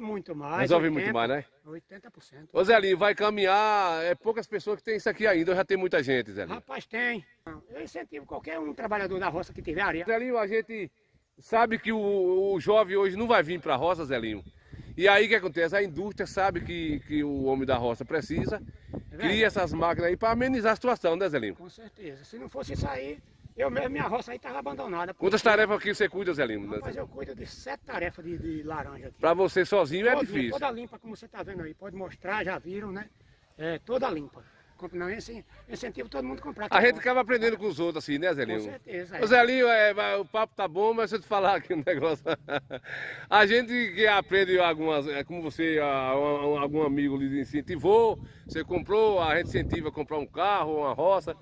Muito mais. Resolve 80, muito mais, né? 80%. Ô Zelinho, vai caminhar, poucas pessoas que tem isso aqui ainda, já tem muita gente, Zelinho. Rapaz, tem. Eu incentivo qualquer um trabalhador da roça que tiver areia. Zelinho, a gente sabe que o jovem hoje não vai vir para a roça, Zelinho. E aí o que acontece? A indústria sabe que o homem da roça precisa, cria essas máquinas aí para amenizar a situação, né, Zelinho? Com certeza. Se não fosse isso aí, eu mesmo, minha roça aí estava abandonada. Quantas tarefas aqui você cuida, Zelinho? Mas eu cuido de 7 tarefas de laranja aqui. Para você sozinho é difícil. Toda limpa, como você está vendo aí. Pode mostrar, já viram, né? Toda limpa. Não, incentivo todo mundo a comprar. A gente acaba aprendendo com os outros assim, né, Zelinho? Com certeza. Ô Zelinho, o papo tá bom, mas se eu te falar aqui um negócio. A gente que aprende algumas, como você, algum amigo lhe incentivou, você comprou, a gente incentiva a comprar um carro, uma roça.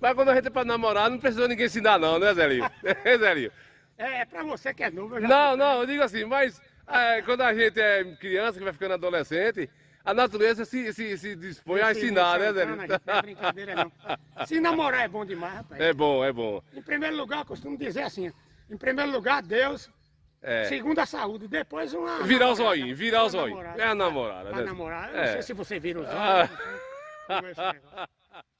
Mas quando a gente é pra namorar, não precisa ninguém ensinar não, né, Zelinho? Zelinho? Pra você que é novo, eu já... Não, eu digo assim, mas Quando a gente é criança, que vai ficando adolescente, a natureza se dispõe a ensinar, né, Zelinho? Não é brincadeira, não. Se namorar é bom demais, rapaz. É bom, é bom. Em primeiro lugar, eu costumo dizer assim, em primeiro lugar, Deus, segundo a saúde, depois uma... Virar o zoinho, virar o zoinho. É a namorada, Pra né? namorar, eu não sei se você vira o zoinho, como é esse negócio.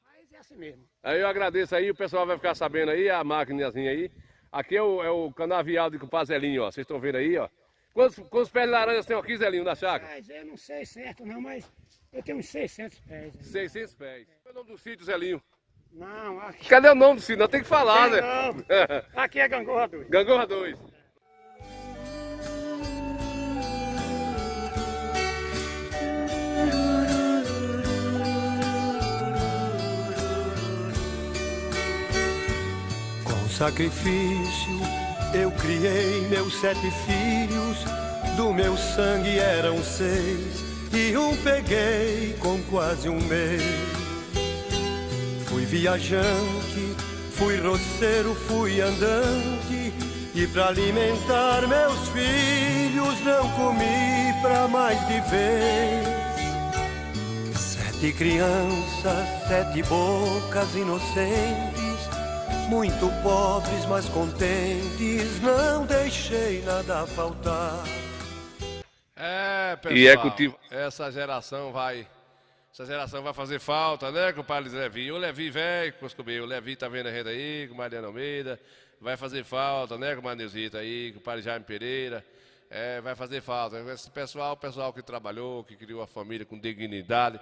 Mas é assim mesmo. Aí eu agradeço aí, o pessoal vai ficar sabendo aí, a maquinazinha aí. Aqui é o canavial de compadre Zelinho, ó. Vocês estão vendo aí, ó. Quantos pés de laranja tem aqui, Zelinho, na chácara? Mas eu não sei certo não, mas eu tenho uns 600 pés. 600 pés. Qual é o nome do sítio, Zelinho? Não, aqui... Cadê o nome do sítio? Não tem que falar, né? Não. Aqui é Gangorra 2. Gangorra 2. Com sacrifício eu criei meus 7 filhos, do meu sangue eram 6, e um peguei com quase um mês. Fui viajante, fui roceiro, fui andante, e pra alimentar meus filhos não comi pra mais de vez. 7 crianças, 7 bocas inocentes, muito pobres, mas contentes, não deixei nada faltar. Pessoal, E é cultivo. essa geração vai fazer falta, né, compadre Levi? O Levi velho, o Levi tá vendo a rede aí, com o Mariano Almeida, vai fazer falta, né, com o Manilzito aí, com o padre Jaime Pereira, vai fazer falta. Esse pessoal, o pessoal que trabalhou, que criou a família com dignidade,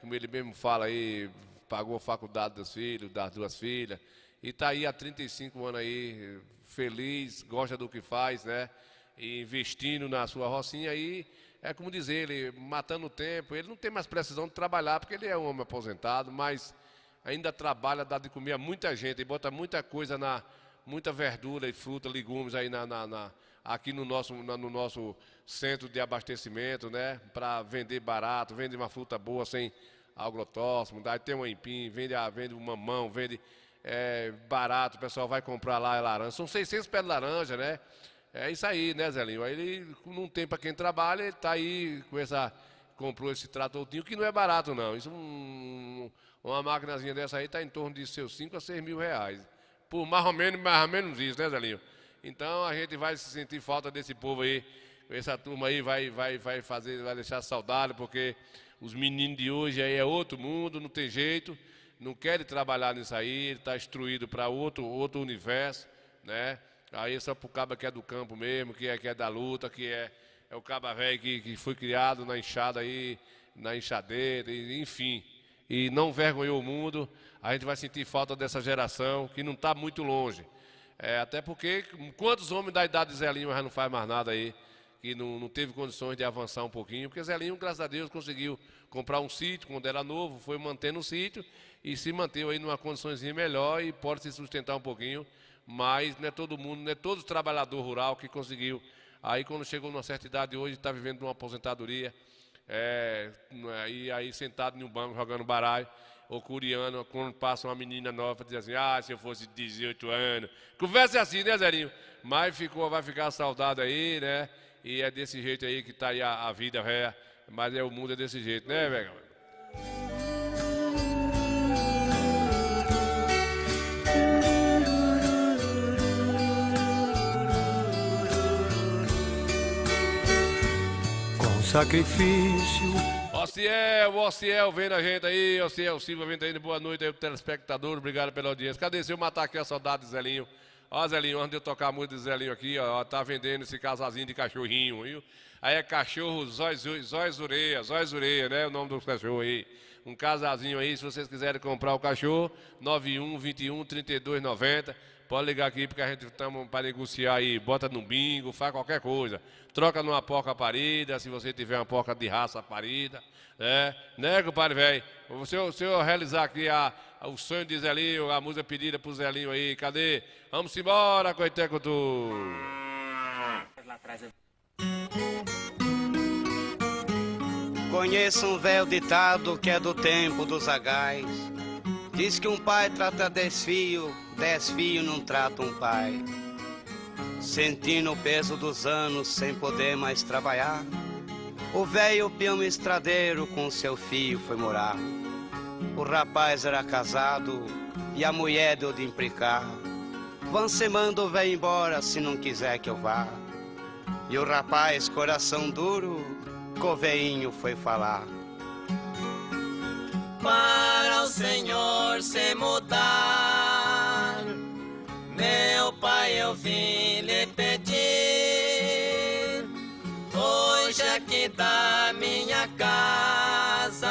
como ele mesmo fala aí, pagou a faculdade dos filhos, das 2 filhas, e está aí há 35 anos aí, feliz, gosta do que faz, né? E investindo na sua rocinha aí, é como dizer, ele matando o tempo, ele não tem mais precisão de trabalhar, porque ele é um homem aposentado, mas ainda trabalha, dá de comer a muita gente, e bota muita coisa, muita verdura e fruta, legumes aí aqui no nosso centro de abastecimento, né? Para vender barato, vende uma fruta boa, sem agrotóxico, daí tem um empim, vende um mamão, vende... barato, o pessoal vai comprar lá laranja. São 600 pés de laranja, né? É isso aí, né, Zelinho? Aí ele não tem para quem trabalha, ele tá aí comprou esse tratorzinho, que não é barato, não. Isso uma maquinazinha dessa aí tá em torno de seus 5 a 6 mil reais. Por mais ou menos isso, né, Zelinho? Então a gente vai se sentir falta desse povo aí. Essa turma aí vai deixar saudade, porque os meninos de hoje aí é outro mundo, não tem jeito. Não quer trabalhar nisso aí, ele está instruído para outro universo, né? Aí só para o caba que é do campo mesmo, que é da luta, que é o caba velho que foi criado na enxada aí, na enxadeira, enfim. E não vergonhou o mundo, a gente vai sentir falta dessa geração, que não está muito longe. Até porque, quantos homens da idade de Zelinho já não faz mais nada aí, que não teve condições de avançar um pouquinho, porque Zelinho, graças a Deus, conseguiu comprar um sítio quando era novo, foi mantendo o sítio, e se manteve aí numa condiçãozinha melhor e pode se sustentar um pouquinho, mas não é todo mundo, não é todo trabalhador rural que conseguiu. Aí quando chegou numa certa idade hoje, está vivendo uma aposentadoria, e aí sentado em um banco jogando baralho, ou curiano, quando passa uma menina nova, diz assim, se eu fosse 18 anos. Conversa assim, né, Zerinho? Mas vai ficar saudade aí, né? E é desse jeito aí que está aí a vida, velha. Mas o mundo é desse jeito, né, velho? Sacrifício. Ociel vendo a gente aí, Ociel Silva vendo aí, boa noite aí pro telespectador, obrigado pela audiência. Cadê? Se eu matar aqui a saudade de Zelinho. Ó, Zelinho, antes de eu tocar a música de Zelinho aqui, ó, tá vendendo esse casalzinho de cachorrinho, viu? Aí é cachorro Zóis Ureia, né? O nome do cachorro aí. Um casalzinho aí, se vocês quiserem comprar o cachorro, 91 21 32 90. Pode ligar aqui, porque a gente estamos para negociar aí, bota no bingo, faz qualquer coisa. Troca numa porca parida, se você tiver uma porca de raça parida, né, compadre velho? Se eu realizar aqui o sonho de Zelinho, a música pedida pro Zelinho aí, cadê? Vamos embora, Coitecutu! Conheço um velho ditado que é do tempo dos zagais. Diz que um pai trata 10 filhos não trata um pai. sentindo o peso dos anos sem poder mais trabalhar. O velho peão estradeiro com seu filho foi morar. O rapaz era casado e a mulher deu de implicar. Você manda o velho embora se não quiser que eu vá. E o rapaz, coração duro, com o velhinho foi falar. Para o Senhor se mudar, meu pai, eu vim lhe pedir. Hoje aqui da minha casa,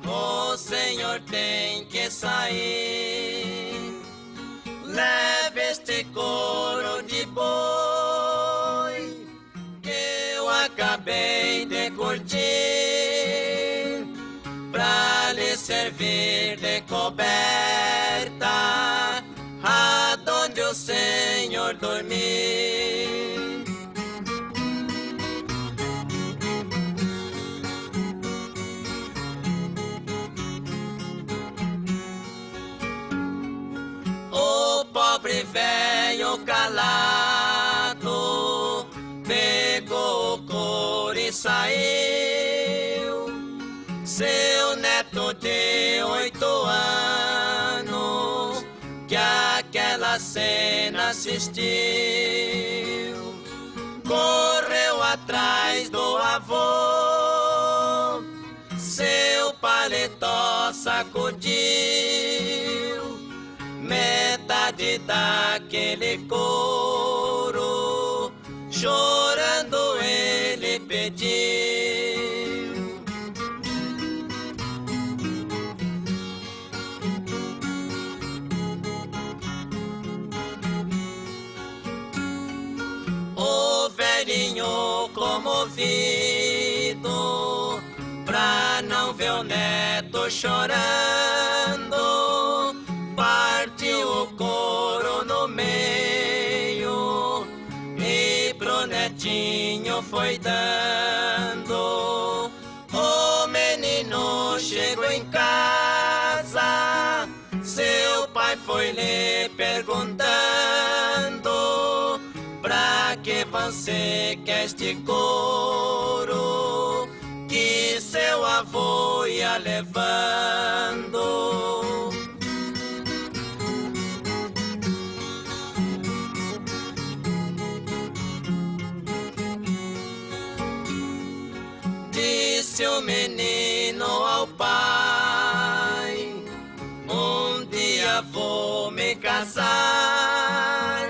o Senhor tem que sair. Leve este couro de boi que eu acabei de curtir, pra lhe servir de coberta aonde o Senhor dormir. O pobre velho calado pegou o couro e saiu. Seu neto de 8 anos que aquela cena assistiu, correu atrás do avô, seu paletó sacudiu, metade daquele couro, chorando ele pediu. O velhinho comovido, pra não ver o neto chorando, partiu o couro no meio e pro netinho foi dando. O menino chegou em casa, seu pai foi lhe perguntando: pra que você quer este couro que seu avô ia levando? Disse o menino ao pai: um dia vou me casar,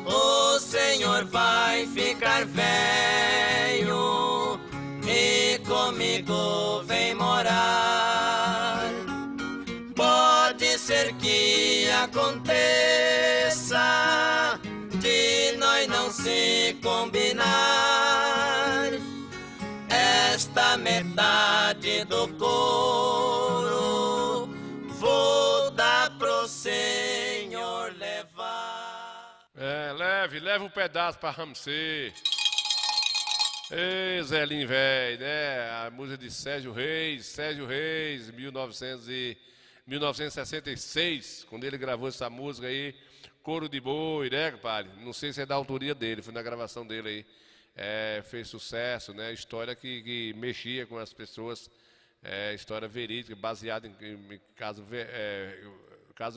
o Senhor vai ficar velho e comigo vem morar. Pode ser que aconteça de nós não se combinar, esta metade do couro vou dar pro Senhor levar. Leve um pedaço pra Ramsey. Ei, Zelinho velho, né? A música de Sérgio Reis, 1966, quando ele gravou essa música aí, Couro de Boi, né, compadre? Não sei se é da autoria dele, foi na gravação dele aí. Fez sucesso, né? História que mexia com as pessoas, história verídica, baseada em caso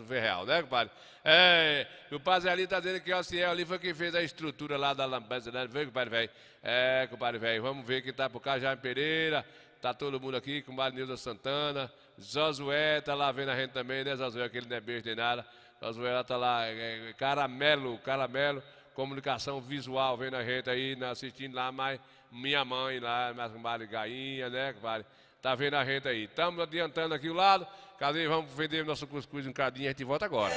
real, né, compadre? O padre ali tá dizendo que o Ciel ali foi quem fez a estrutura lá da lambança, né? Vem, compadre velho. Compadre velho, vamos ver quem tá por cá, Jaime Pereira, tá todo mundo aqui, compadre Nilda Santana, Josué tá lá vendo a gente também, né, Josué? Aquele não é beijo nem nada. Josué tá lá, Caramelo, comunicação visual, vendo a gente aí, assistindo lá, mas minha mãe lá, minha comadre Gainha, né, compadre? Tá vendo a gente aí. Estamos adiantando aqui o lado. Cadê? Vamos vender nosso cuscuz um cadinho, a gente volta agora.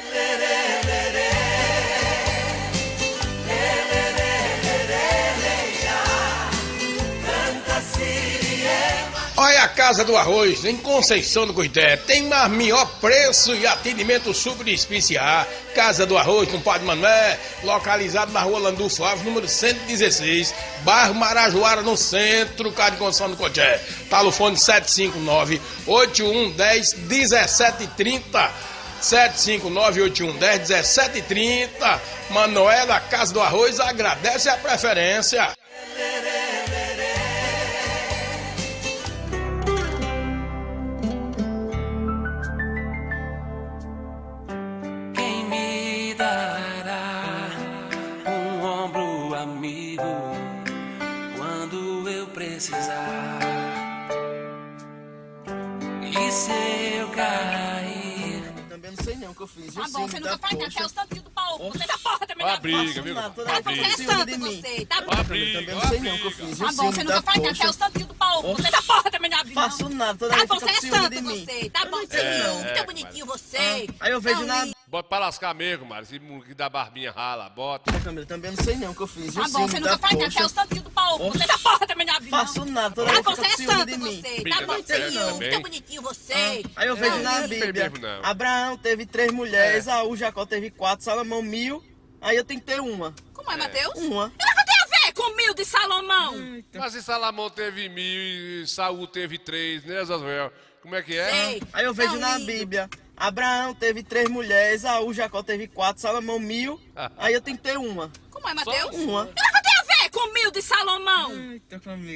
Olha a Casa do Arroz, em Conceição do Cuité. Tem melhor preço e atendimento super especial. Casa do Arroz, com Padre Manuel, localizado na rua Landulfo Alves, número 116, bairro Marajoara, no centro, Casa de Conceição do Cuité. Telefone 759-8110-1730. 75981101730. Manoel da Casa do Arroz agradece a preferência. Quem me dará um ombro amigo quando eu precisar? E se eu cair? Também não sei não o que eu fiz. Tá bom, você nunca faz nada, você é o santinho do pau. Você da porra também Ó a da briga, viu? Tá bom, você é santo você, tá bom? Ó a briga, Também não sei não o que eu fiz. Tá bom, você nunca faz nada, você é o santinho do pau. Você da porra também da briga. Faço nada, toda Tá vez bom, fica você é com ciúme de santo mim. você, tá bom, ciúme, tão bonitinho você. Aí eu vejo na... Bota pra lascar mesmo, Mário. Se que dá barbinha rala, bota. Camila, também não sei não o que eu fiz. Tá bom, você nunca faz nada, você é o santinho do pau. Você da porra também da briga. Faço nada, toda Tá vez bom, fica você com é ciúme de santo mim. você, tá bom, ciúme, tão bonitinho você. Aí eu vejo na Bíblia, Abraão teve 3 mulheres, Esaú, Jacó teve 4, Salomão 1000, aí eu tenho que ter uma. Como é, Mateus? Uma. Ela não tem a ver com 1000 de Salomão. Mas se Salomão teve 1000 e Saul teve 3, né, Zazuel? Como é que é? Sei. Aí eu vejo na Bíblia, Abraão teve 3 mulheres, Esaú, Jacó teve 4, Salomão 1000, aí eu tenho que ter uma. Como é, Mateus? Uma. Ela não tem a ver com 1000 de Salomão. Com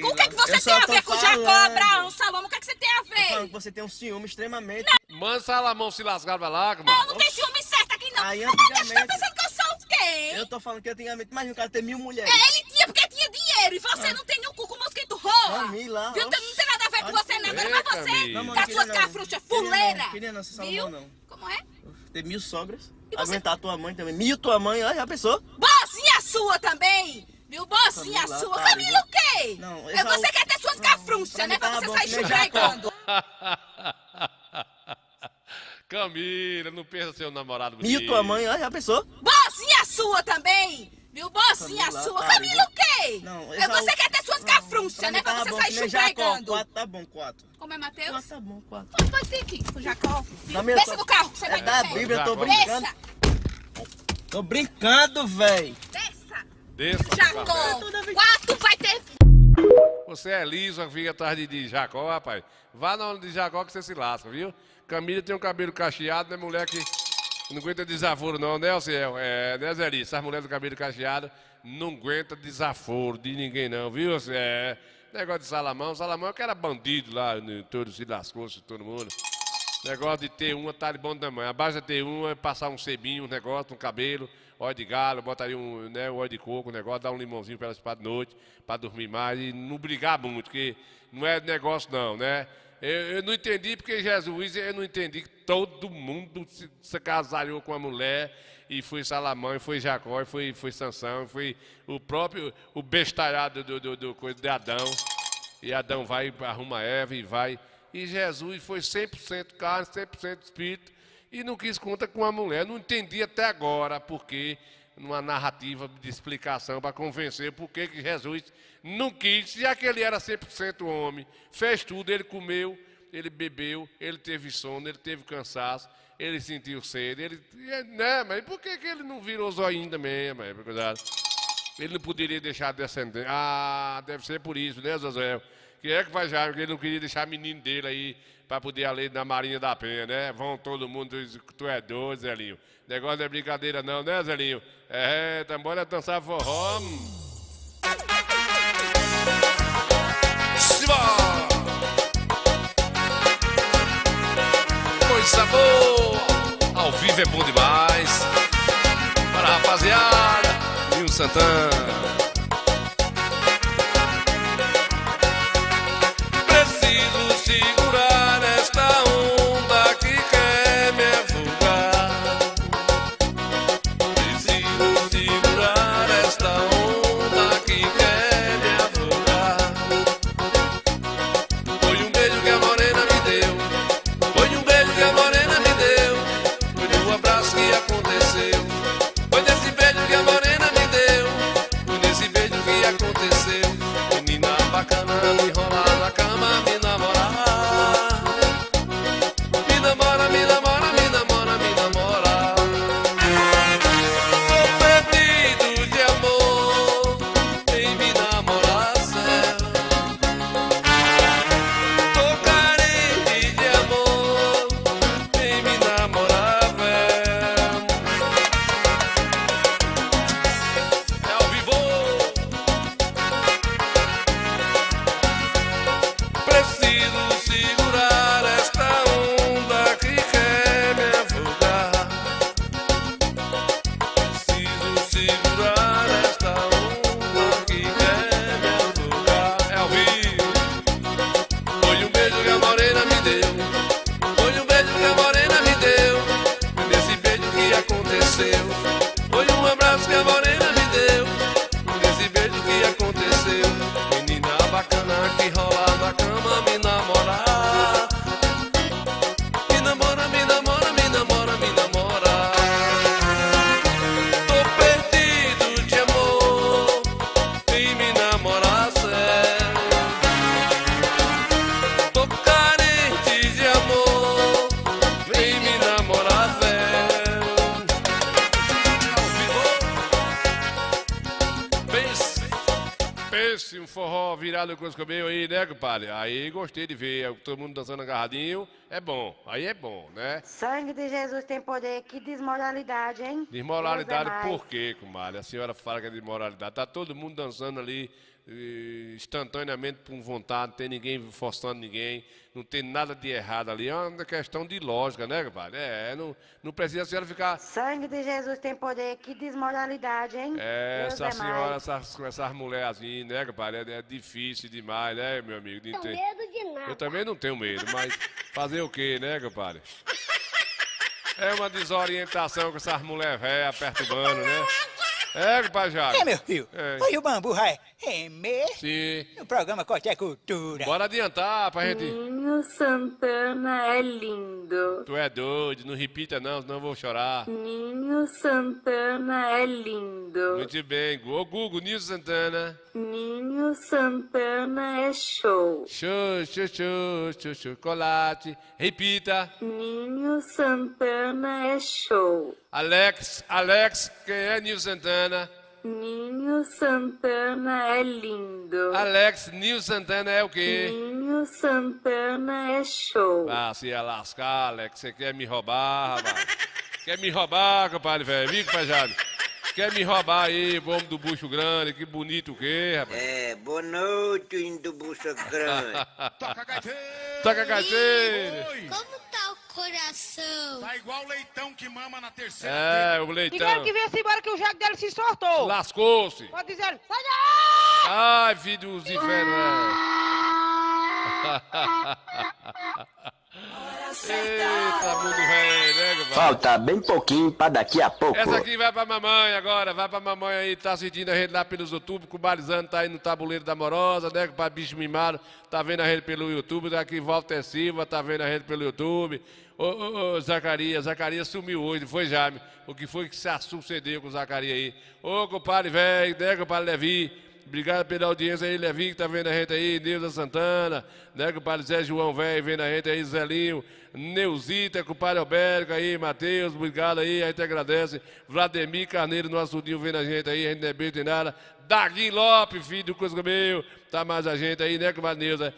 o que, é que você Eu tem só a tô ver com Jacó, falando. Abraão, Salomão? O que, é que você tem a Tô falando ver? que você tem um ciúme extremamente... Manda Salomão se lascar, vai lá, mano. Não, não tem ciúme certo aqui não. Aí Você tá antigamente... pensando que eu sou o quê? Eu tô falando que antigamente, imagina o cara ter 1000 mulheres. Ele tinha porque tinha dinheiro e você não tem nenhum cu com mosquito roa. Camila, Viu? Não tem nada a ver com você, não. Agora vai você, Não, com não as suas queria não. cafruchas fuleira. Queria não, ser Viu? Salomão não. Como é? Ter 1000 sogras, E você? aguentar a tua mãe também. 1000 tua mãe, olha, já pensou? Boazinha sua também. Viu? Boazinha Camila, sua. para, Camila o quê? Não, É você quer ter suas cafruchas, né? Pra você sair chupregando. Camila, não pensa seu namorado 1000 tua mãe, olha, já pensou? Boazinha sua também. Viu? Boazinha Camila, sua. para, Camila o quê? Não, É você quer ter suas cafruchas, né? Pra você sair chupregando. 4 tá bom, 4. Como é, Mateus? 4 tá bom, 4. Pode ter aqui, o Jacó. Camila, Desça do carro, que você é vai da ver. Bíblia, eu tô Jacó. brincando. Desça, Tô brincando, véi. desça. Desça. Jacó. 4 vai ter... Você é liso, fica atrás de Jacó, rapaz. Vá na onda de Jacó que você se lasca, viu? Camila tem um cabelo cacheado, né? Mulher que não aguenta desaforo, não, né, Ciel? É, né, Zé Liso? Essas mulheres do cabelo cacheado não aguenta desaforo de ninguém, não, viu? É, negócio de Salomão. Salomão é que era bandido lá, todo se lascou, todo mundo. Negócio de ter uma, tá de bom tamanho. Abaixo de ter uma, passar um sebinho, um negócio, um cabelo, óleo de galo, botaria um, né, um óleo de coco, um negócio, dar um limãozinho para elas para de noite, para dormir mais e não brigar muito, porque não é negócio não, né? Eu não entendi porque Jesus, eu não entendi que todo mundo se casariou com a mulher e foi Salomão, e foi Jacó, e foi Sansão, e foi o próprio, o bestalhado do coisa de Adão. E Adão vai, arruma Eva e vai. E Jesus foi 100% carne, 100% espírito e não quis conta com a mulher. Não entendi até agora porque, numa narrativa de explicação para convencer por que Jesus não quis, já que ele era 100% homem, fez tudo, ele comeu, ele bebeu, ele teve sono, ele teve cansaço, ele sentiu sede, ele, né, mas por que ele não virou zoinho também, mas, ele não poderia deixar descendente. Ah, deve ser por isso, né, Josué? Que é que vai já, porque ele não queria deixar menino dele aí para poder a lei da Marinha da Penha, né? Vão todo mundo, tu é doido, Zelinho. Negócio não é brincadeira não, né, Zelinho? É, tá bora dançar forró. Coisa boa, ao vivo é bom demais. Para a rapaziada, Nil Santana. Preciso segurar esta onda que quer me afogar. Preciso segurar esta onda que quer me afogar. Foi um beijo que a morena me deu. Foi um beijo que a morena me deu. Foi um abraço que aconteceu. Foi desse beijo que a morena me deu. Pense um forró virado com os cabelos aí, né, compadre? Aí gostei de ver, todo mundo dançando agarradinho, é bom, aí é bom, né? Sangue de Jesus tem poder, que desmoralidade, hein? Desmoralidade Deus é por mais. quê, comadre? A senhora fala que é desmoralidade. Tá todo mundo dançando ali instantaneamente por vontade, não tem ninguém forçando ninguém, não tem nada de errado ali. É uma questão de lógica, né, compadre? Não precisa a senhora ficar... Sangue de Jesus tem poder, que desmoralidade, hein? Deus Essa é senhora, mais. essas mulherzinhas, né, compadre? É difícil demais, né, meu amigo? De Não ter- tenho medo de nada. Eu também não tenho medo, mas fazer o quê, né, compadre? É uma desorientação com essas mulheres velhas perturbando, né? É, compadre Jago? É, meu filho. É. Oi, o Bambu vai remer Sim. no programa Corte é Cultura. Bora adiantar pra gente... Ninho Santana é lindo. Tu é doido, não repita não, senão eu vou chorar. Ninho Santana é lindo. Muito bem. Ô, Gugu, Nilson Santana. Ninho Santana é show. Show, show, show, show, chocolate. Repita. Ninho Santana é show. Alex, quem é Nilson Santana? Ninho Santana é lindo. Alex, Nilson Santana é o quê? Ninho Santana é show. Ah, se ia lascar, Alex, você quer me roubar, rapaz? Quer me roubar, compadre velho? Viu, compadre Jado? Quer me roubar aí, o homem do bucho grande, que bonito o quê, rapaz? É, boa noite, indo do bucha grande. Toca gaiteiro! Toca gaiteiro! Como tá o coração? Tá igual o leitão que mama na terceira. É, o leitão. Diga que venha-se embora que o jaco dele se soltou. Lascou-se. Pode dizer, sai daí! Ai, filho dos infernos. Eita, mundo velho, né, compadre? Falta bem pouquinho pra daqui a pouco. Essa aqui vai pra mamãe agora, vai pra mamãe aí, tá assistindo a gente lá pelos YouTube, com o Barizano tá aí no tabuleiro da Amorosa, né, com o bicho mimado, tá vendo a gente pelo YouTube, daqui Walter Silva, tá vendo a gente pelo YouTube. Ô, Zacarias sumiu hoje, não foi, Jaime? O que foi que se sucedeu com o Zacarias aí? Ô, compadre velho, né, compadre Levi? Obrigado pela audiência aí, Levi, que tá vendo a gente aí, Neuza Santana, né, compadre Zé João Velho, vendo a gente aí, Zelinho, Neuzita, compadre Alberto aí, Matheus, obrigado aí, a gente agradece, Vladimir Carneiro, nosso Dinho, vendo a gente aí, a gente não é bem tem nada, Dagui Lopes, filho do Coisa Meu, tá mais a gente aí, né, compadre Neuza,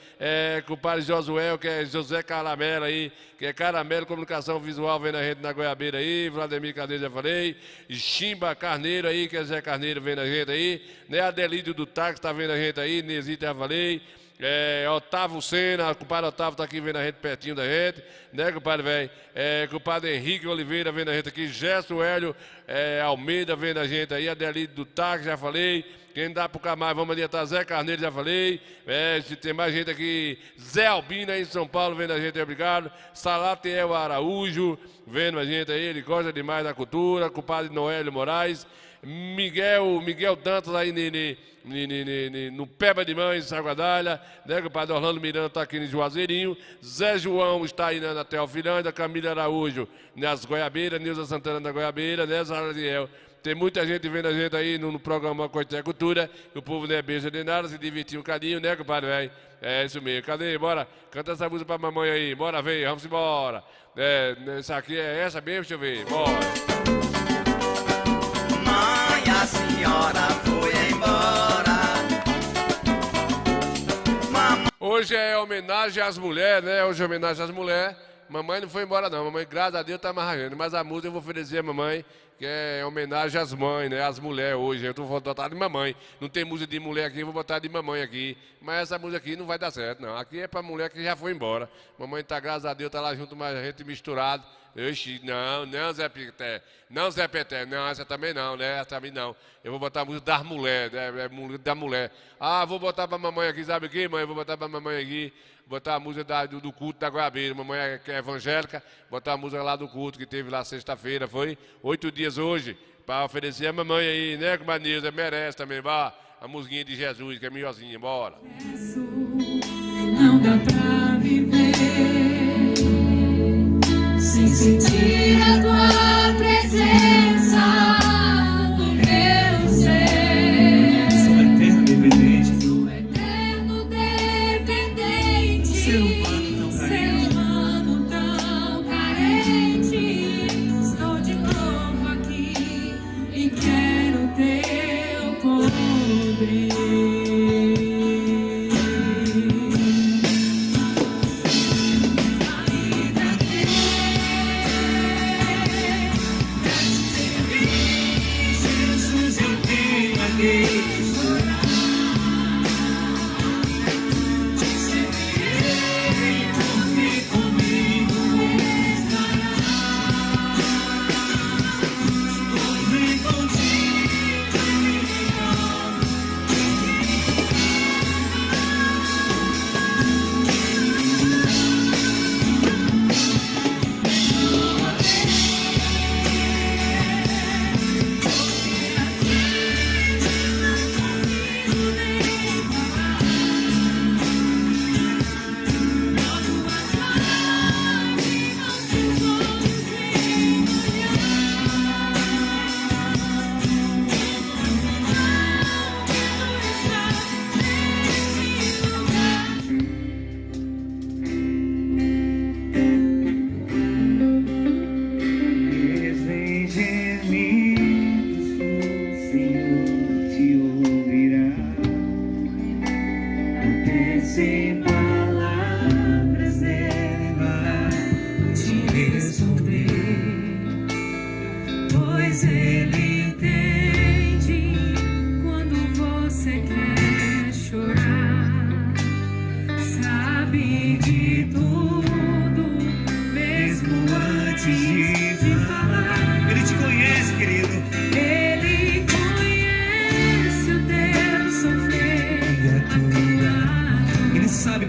compadre Josué, que é José Caramelo aí, que é Caramelo Comunicação Visual, vendo a gente na Goiabeira aí, Vladimir Carneiro, já falei, Chimba Carneiro aí, que é Zé Carneiro, vendo a gente aí, né, Adelídio do Táxi, tá vendo a gente aí, Nezita, já falei, Otávio Sena, compadre Otávio tá aqui vendo a gente pertinho da gente, né, compadre velho? Compadre Henrique Oliveira vendo a gente aqui, Gesto Hélio Almeida vendo a gente aí, Adelídio do Táxi, já falei. Quem dá pro Camargo, vamos adiantar, Zé Carneiro, já falei. Tem mais gente aqui, Zé Albino aí em São Paulo vendo a gente, obrigado. Salatiel Araújo vendo a gente aí, ele gosta demais da cultura. Compadre Noélio Moraes. Miguel Dantas aí no Peba de Mães, Saguadalha, né, o padre Orlando Miranda está aqui em Juazeirinho, Zé João está aí na Teofilândia, Camila Araújo nas Goiabeiras, Neuza Santana na Goiabeira, né, Zariel. Tem muita gente vendo a gente aí no programa Corte é Cultura, o povo não é beijo de nada, se divertir um cadinho, né, compadre, velho? É isso mesmo, cadê? Bora, canta essa música pra mamãe aí, bora, vem, vamos embora. Essa aqui é essa mesmo, deixa eu ver, bora. Mãe, a senhora foi embora. Hoje é homenagem às mulheres, né? Hoje é homenagem às mulheres. Mamãe não foi embora, não. Mamãe, graças a Deus, tá amarrando. Mas a música eu vou oferecer a mamãe, que é homenagem às mães, né? Às mulheres hoje. Eu vou botar de mamãe. Não tem música de mulher aqui, eu vou botar de mamãe aqui. Mas essa música aqui não vai dar certo, não. Aqui é pra mulher que já foi embora. Mamãe tá, graças a Deus, tá lá junto, mas a gente misturado. Oxi, não, Zé Peté. Não, Zé Peté, não, essa também não, né? Essa também não. Eu vou botar a música das mulheres, né? Da mulher. Ah, vou botar pra mamãe aqui, sabe o quê, mãe? Vou botar pra mamãe aqui, botar a música do culto da Goiabeira. Mamãe que é evangélica, botar a música lá do culto que teve lá sexta-feira, foi 8 dias hoje, pra oferecer a mamãe aí, né, comadre Neuza? Merece também, vá. A musiquinha de Jesus, que é melhorzinha, bora. Não dá pra viver sem sentir a tua presença no meu ser. Sou eterno dependente. Sou eterno dependente. Ser humano tão carente. Estou de novo aqui e quero teu poder.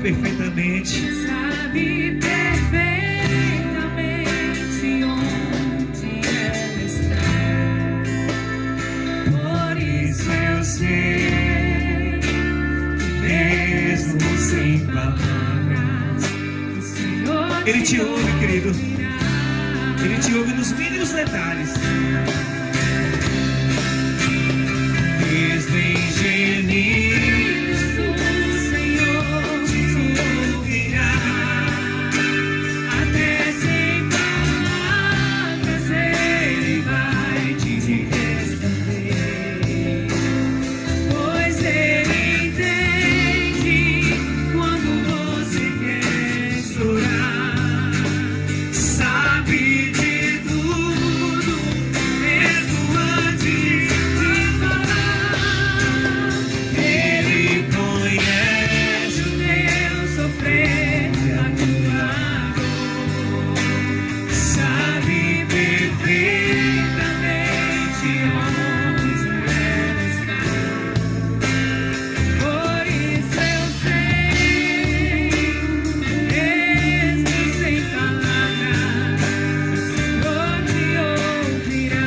perfeitamente. Sabe perfeitamente onde ela está. Por isso eu sei que mesmo sem palavras, o Senhor Ele te ouve, querido. Ele te ouve nos mínimos detalhes. Desde gemidos o Senhor te ouvirá, até sem palavras Ele vai te responder, pois Ele entende quando você quer chorar, sabe de tudo, mesmo antes de falar. Ele conhece o teu sofrer, a tua dor, sabe perfeitamente onde ela está. Por isso eu sei, mesmo sem palavras, o Senhor te ouvirá.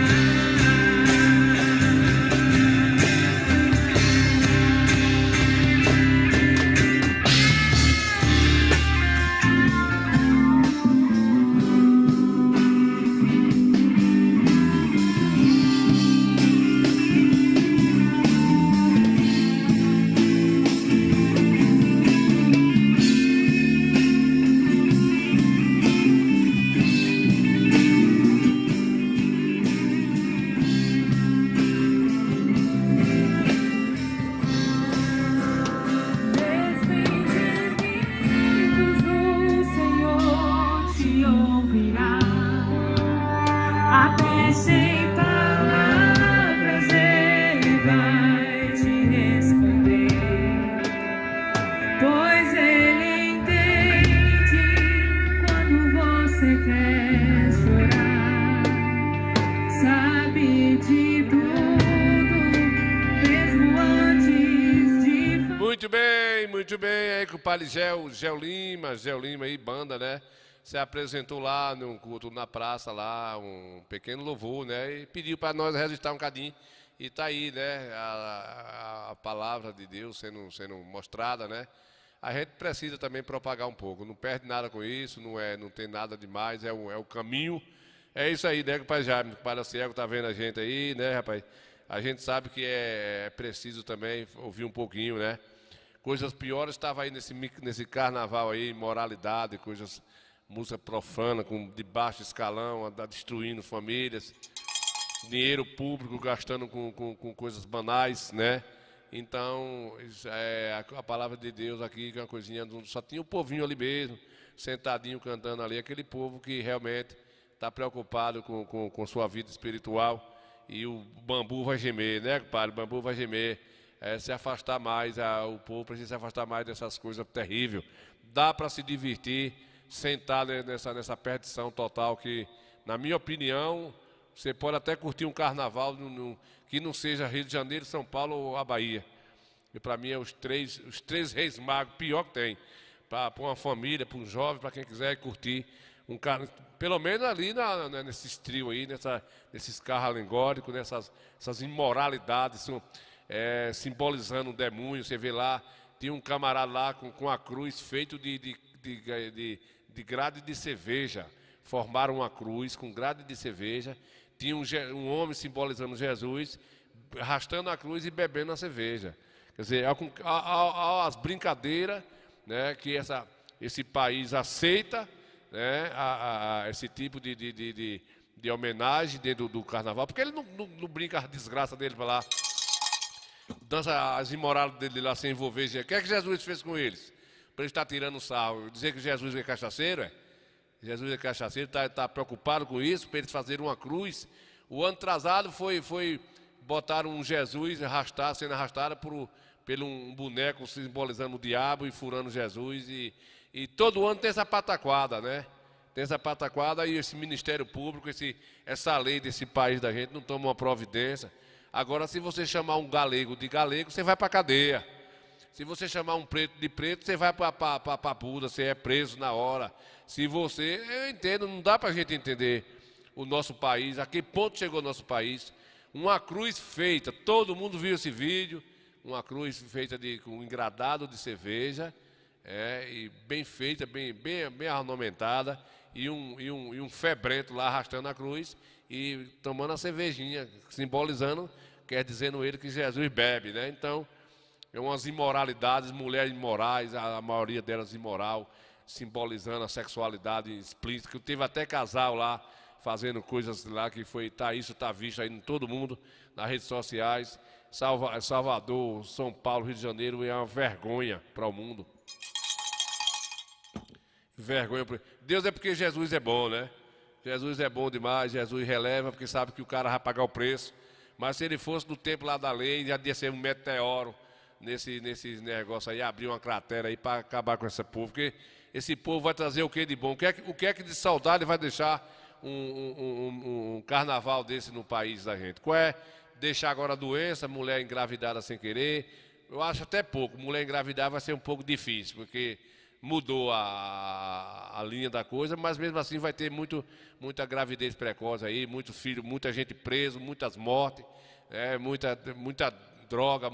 O Senhor te ouvirá, até sem palavras Ele vai te responder, pois Ele entende quando você quer chorar, sabe de tudo, mesmo antes de Muito bem, aí com o Padre Gel Lima aí, banda, né? Se apresentou lá num culto na praça, lá, um pequeno louvor, né? E pediu para nós registrar um cadinho. E tá aí, né? A palavra de Deus sendo mostrada, né? A gente precisa também propagar um pouco. Não perde nada com isso, não tem nada demais, é o caminho. É isso aí, né, Pai Jaime? O Padre Cego tá vendo a gente aí, né, rapaz? A gente sabe que é preciso também ouvir um pouquinho, né? Coisas piores estavam aí nesse carnaval aí, imoralidade, coisas, música profana, de baixo escalão, destruindo famílias, dinheiro público gastando com coisas banais, né? Então, a palavra de Deus aqui, que é uma coisinha, só tinha o povinho ali mesmo, sentadinho cantando ali, aquele povo que realmente está preocupado com sua vida espiritual, e o bambu vai gemer, né, compadre? O bambu vai gemer. Se afastar mais, o povo precisa se afastar mais dessas coisas terríveis. Dá para se divertir, sentar nessa perdição total que, na minha opinião, você pode até curtir um carnaval que não seja Rio de Janeiro, São Paulo ou a Bahia. E para mim é os três reis magos, pior que tem. Para uma família, para um jovem, para quem quiser curtir um carro, pelo menos ali nesses trios aí, nesses carros alegóricos, essas imoralidades, simbolizando um demônio. Você vê lá, tinha um camarada lá com a cruz feito de grade de cerveja. Formaram uma cruz com grade de cerveja. Tinha um homem simbolizando Jesus, arrastando a cruz e bebendo a cerveja. Quer dizer, as brincadeiras, né, que esse país aceita, né, esse tipo de homenagem dentro do carnaval, porque ele não brinca a desgraça dele para lá. Dança as imoralidades dele lá sem envolver. O que é que Jesus fez com eles? Para ele estar tirando sarro. Dizer que Jesus é cachaceiro, é? Jesus é cachaceiro, está preocupado com isso, para eles fazerem uma cruz. O ano atrasado foi botar um Jesus sendo arrastado pelo um boneco simbolizando o diabo e furando Jesus. E todo ano tem essa pataquada, né? Tem essa pataquada e esse Ministério Público, essa lei desse país da gente não toma uma providência. Agora, se você chamar um galego de galego, você vai para a cadeia. Se você chamar um preto de preto, você vai pra papuda, você é preso na hora. Se você... Eu entendo, não dá pra gente entender o nosso país, a que ponto chegou o nosso país. Uma cruz feita, todo mundo viu esse vídeo, uma cruz feita com um engradado de cerveja, e bem feita, bem ornamentada, e um febrento lá arrastando a cruz e tomando a cervejinha, simbolizando, dizendo ele que Jesus bebe, né? Então, é umas imoralidades, mulheres imorais, a maioria delas imoral, simbolizando a sexualidade explícita, que teve até casal lá, fazendo coisas lá que isso está visto aí em todo mundo, nas redes sociais. Salvador, São Paulo, Rio de Janeiro é uma vergonha para o mundo. Vergonha. Deus é porque Jesus é bom, né? Jesus é bom demais, Jesus releva porque sabe que o cara vai pagar o preço. Mas se ele fosse do tempo lá da lei, já ia ser um meteoro nesse negócio aí, abrir uma cratera aí para acabar com esse povo. Porque esse povo vai trazer o que de bom? O que é que de saudade vai deixar um carnaval desse no país da gente? Qual é? Deixar agora a doença, mulher engravidada sem querer. Eu acho até pouco. Mulher engravidar vai ser um pouco difícil, porque mudou a linha da coisa, mas mesmo assim vai ter muita gravidez precoce aí, muito filho, muita gente preso, muitas mortes, muita droga,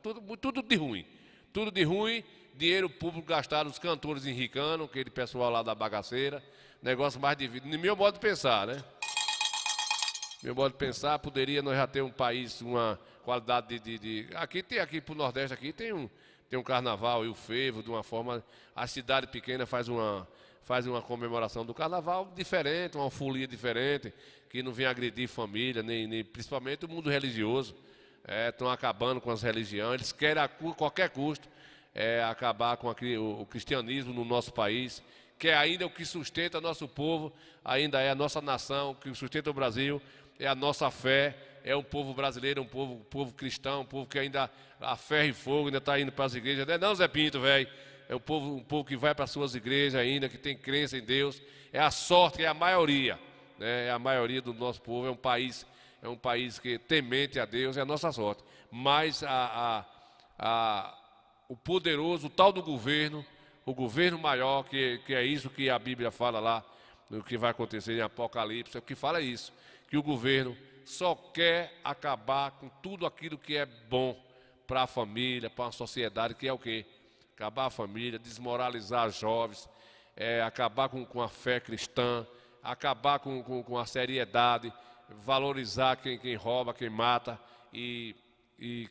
tudo de ruim. Tudo de ruim, dinheiro público gastado, os cantores enricando, aquele pessoal lá da bagaceira, negócio mais de vida. No meu modo de pensar, né? Meu modo de pensar, poderia nós já ter um país, uma qualidade aqui pro Nordeste aqui tem um carnaval e o fervo, de uma forma, a cidade pequena faz uma comemoração do carnaval diferente, uma folia diferente, que não vem agredir família, nem principalmente o mundo religioso. Estão acabando com as religiões, eles querem a qualquer custo acabar com o cristianismo no nosso país, que é ainda o que sustenta nosso povo, ainda é a nossa nação, o que sustenta o Brasil, é a nossa fé, é um povo brasileiro, um povo cristão, um povo que ainda a ferro e fogo ainda está indo para as igrejas. Não, Zé Pinto, velho. É um povo que vai para as suas igrejas ainda, que tem crença em Deus. É a sorte, é a maioria. Né? É a maioria do nosso povo. É um país que temente a Deus, é a nossa sorte. Mas o poderoso, o tal do governo, o governo maior, que é isso que a Bíblia fala lá, o que vai acontecer em Apocalipse, o que fala é isso, que o governo só quer acabar com tudo aquilo que é bom para a família, para a sociedade, que é o quê? Acabar a família, desmoralizar os jovens, acabar com a fé cristã, acabar com a seriedade, valorizar quem rouba, quem mata e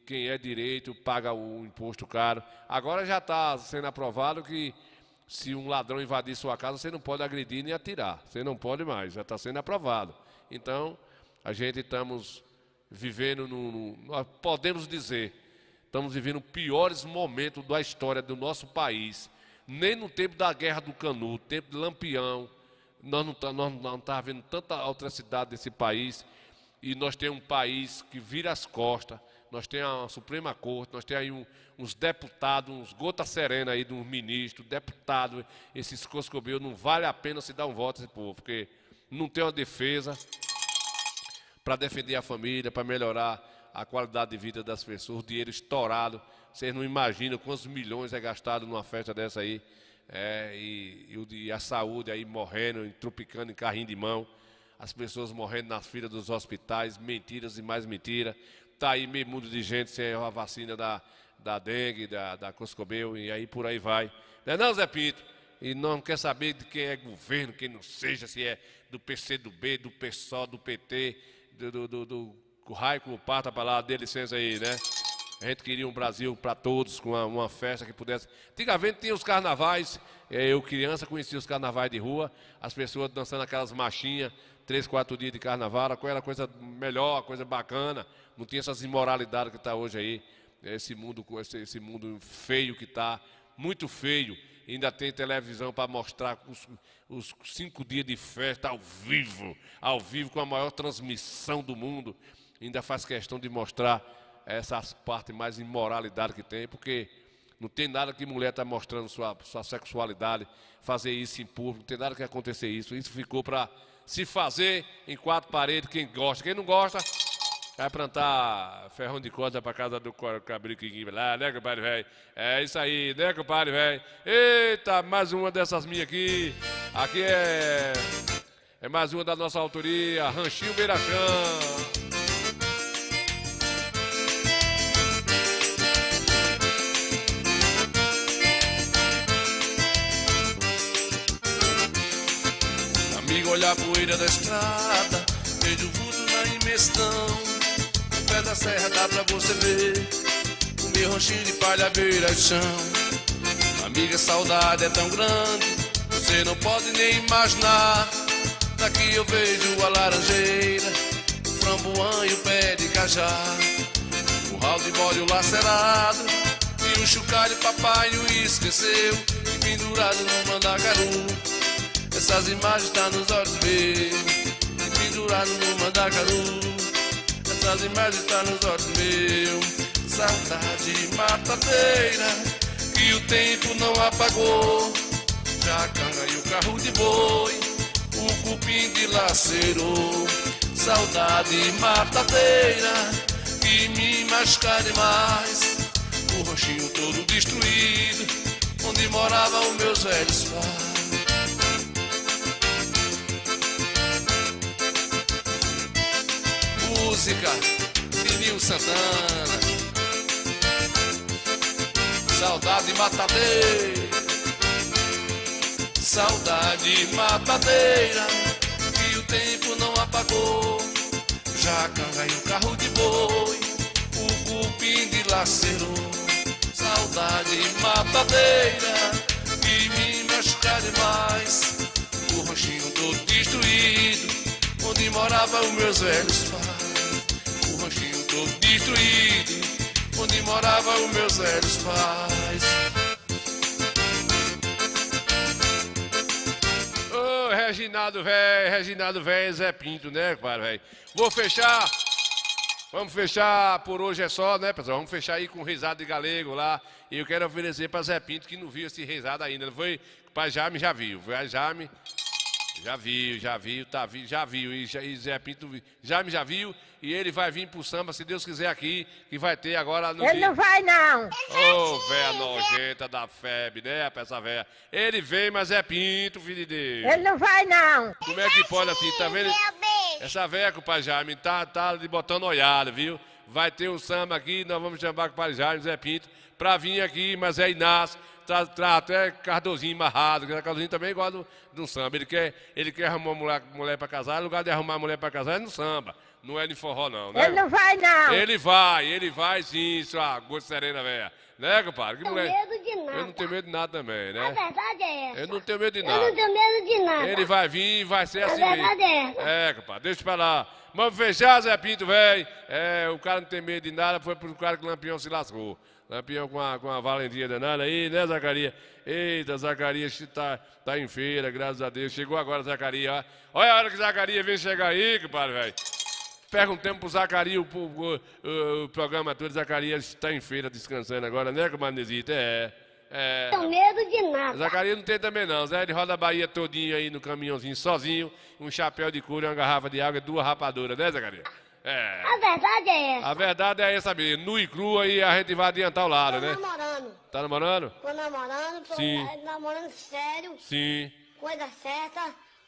quem é direito paga o imposto caro. Agora já está sendo aprovado que se um ladrão invadir sua casa, você não pode agredir nem atirar, você não pode mais, já está sendo aprovado. Então, a gente estamos vivendo, nós podemos dizer, estamos vivendo os piores momentos da história do nosso país. Nem no tempo da Guerra do Canudo, tempo de Lampião, nós não estávamos vendo tanta atrocidade desse país. E nós temos um país que vira as costas, nós temos a Suprema Corte, nós temos aí uns deputados, uns gota serena aí de uns ministros, deputados, esses coscobeus, não vale a pena se dar um voto a esse povo, porque não tem uma defesa para defender a família, para melhorar a qualidade de vida das pessoas, dinheiro estourado. Vocês não imaginam quantos milhões é gastado numa festa dessa aí, e a saúde aí morrendo, entropicando em carrinho de mão, as pessoas morrendo nas filas dos hospitais, mentiras e mais mentiras. Está aí meio mundo de gente sem a vacina da dengue, da coscobeu, e aí por aí vai. Não é não, Zé Pinto? E não quer saber de quem é governo, quem não seja, se é do PCdoB, do PSOL, do PT, do raio com o parta para lá, dê licença aí, né? A gente queria um Brasil para todos, com uma festa que pudesse... Antigamente tinha os carnavais, eu criança conhecia os carnavais de rua, as pessoas dançando aquelas marchinhas, 3, 4 dias de carnaval, era coisa melhor, coisa bacana, não tinha essas imoralidades que está hoje aí, esse mundo feio que está, muito feio. Ainda tem televisão para mostrar os 5 dias de festa ao vivo, com a maior transmissão do mundo. Ainda faz questão de mostrar essas partes mais imoralidade que tem, porque não tem nada que mulher está mostrando sua sexualidade, fazer isso em público, não tem nada que acontecer isso. Isso ficou para se fazer em 4 paredes, quem gosta. Quem não gosta, vai plantar ferrão de corda pra casa do cabriquinho lá, né, compadre velho? É isso aí, né, compadre velho? Eita, mais uma dessas minhas aqui. Aqui é mais uma da nossa autoria, Ranchinho Beirachão. Amigo, olha a poeira da estrada, vejo o vulto na imensidão. No pé da serra dá pra você ver o meu ranchinho de palha beira de chão. Amiga, a saudade é tão grande, você não pode nem imaginar. Daqui eu vejo a laranjeira, o framboão e o pé de cajá, o ralo de bode lacerado e o chocalho papai o esqueceu, e pendurado no mandacaru. Essas imagens tá nos olhos meus, pendurado no mandacaru. Essas imagens tá nos olhos meus. Saudade matadeira que o tempo não apagou. Jacanga e o carro de boi, o cupim dilacerou. Saudade matadeira que me machuca demais. O ranchinho todo destruído, onde moravam os meus velhos pais. Música de Nil Santana. Saudade matadeira, saudade matadeira que o tempo não apagou. Jacanga e o carro de boi, o cupim dilacerou. Saudade matadeira que me machuca demais. O ranchinho todo destruído, onde moravam os meus velhos pais. O ranchinho todo destruído, onde moravam os meus velhos pais. Ô, Reginaldo velho, Zé Pinto, né, compadre velho? Vou fechar. Vamos fechar por hoje é só, né, pessoal? Vamos fechar aí com risada de galego lá. E eu quero oferecer para Zé Pinto, que não viu esse risada ainda. Não foi? O pai Jaime já viu. Foi Jaime. Já viu. E Zé Pinto já viu. E ele vai vir pro samba, se Deus quiser, aqui, que vai ter agora no Ele dia. não vai, não. Ô, véia nojenta da FEB, né, essa véia? Ele vem, mas é Pinto, filho de Deus. Ele não vai, não. Como é que pode assim, tá vendo? Essa véia com o pai Jaime tá lhe botando olhada, viu? Vai ter um samba aqui, nós vamos chamar com o pai Jaime, Zé Pinto, pra vir aqui, mas é Inácio. Traz até Cardozinho amarrado, que Cardozinho também gosta do samba. Ele quer arrumar uma mulher pra casar, no lugar de arrumar mulher pra casar é no samba. Não é de forró, não, né? Ele não vai, não. Ele vai sim, sua gosto serena, velha. Né, compadre? Que mulher... medo de nada. Eu não tenho medo de nada também, né? A verdade é essa. Eu não tenho medo de nada. Eu não tenho medo de nada. Ele vai vir e vai ser assim mesmo. A verdade é essa. É, compadre, deixa pra lá. Vamos fechar, Zé Pinto, velho. O cara não tem medo de nada, foi pro cara que o Lampião se lascou. Lampião com a valentia danada aí, né, Zacarias? Eita, Zacarias tá em feira, graças a Deus. Chegou agora, Zacarias. Olha a hora que Zacarias vem chegar aí, compadre, velho. Perguntamos pro Zacarias, o programa todo, Zacarias está em feira descansando agora, né, compadre Nezito? Não tenho medo de nada. Zacarias não tem também não, Zé, ele roda a Bahia todinho aí no caminhãozinho, sozinho, um chapéu de couro, uma garrafa de água e 2 rapaduras, né, Zacarias? A verdade é essa. A verdade é essa mesmo, nu e crua, e a gente vai adiantar o lado, né? Tô namorando. Tá namorando? Tô namorando, Sim. namorando sério. Sim. Coisa certa,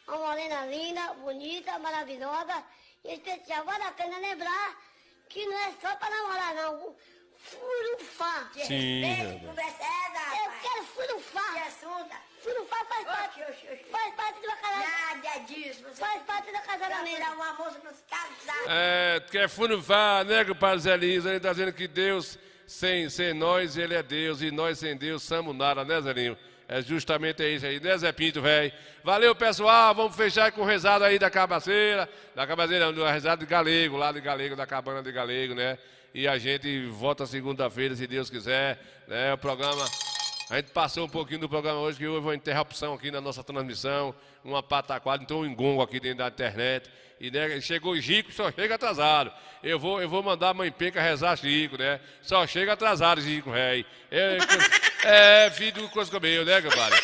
uma morena linda, bonita, maravilhosa. E especial, vale a pena lembrar que não é só pra namorar, não. Furufá. Sim. Eu quero furufá. Furufá faz parte do casamento. Nada disso. Faz parte do casamento. Tirar uma moça nos casar. Quer furufá, né, compadre Zé Lins? Ele tá dizendo que Deus, sem nós, ele é Deus, e nós sem Deus somos nada, né, Zelinho? É justamente isso aí, né, Zé Pinto, velho? Valeu, pessoal, vamos fechar com rezada aí da Cabaceira, não, da rezada de Galego, lá de Galego, da cabana de Galego, né? E a gente volta segunda-feira, se Deus quiser, né? O programa, a gente passou um pouquinho do programa hoje, que houve uma interrupção aqui na nossa transmissão, uma pataquada, então um engongo aqui dentro da internet. E né, chegou Chico, só chega atrasado. Eu vou mandar a mãe Penca rezar Chico, né? Só chega atrasado, Chico, velho. Filho do Coscomeu, né, compadre?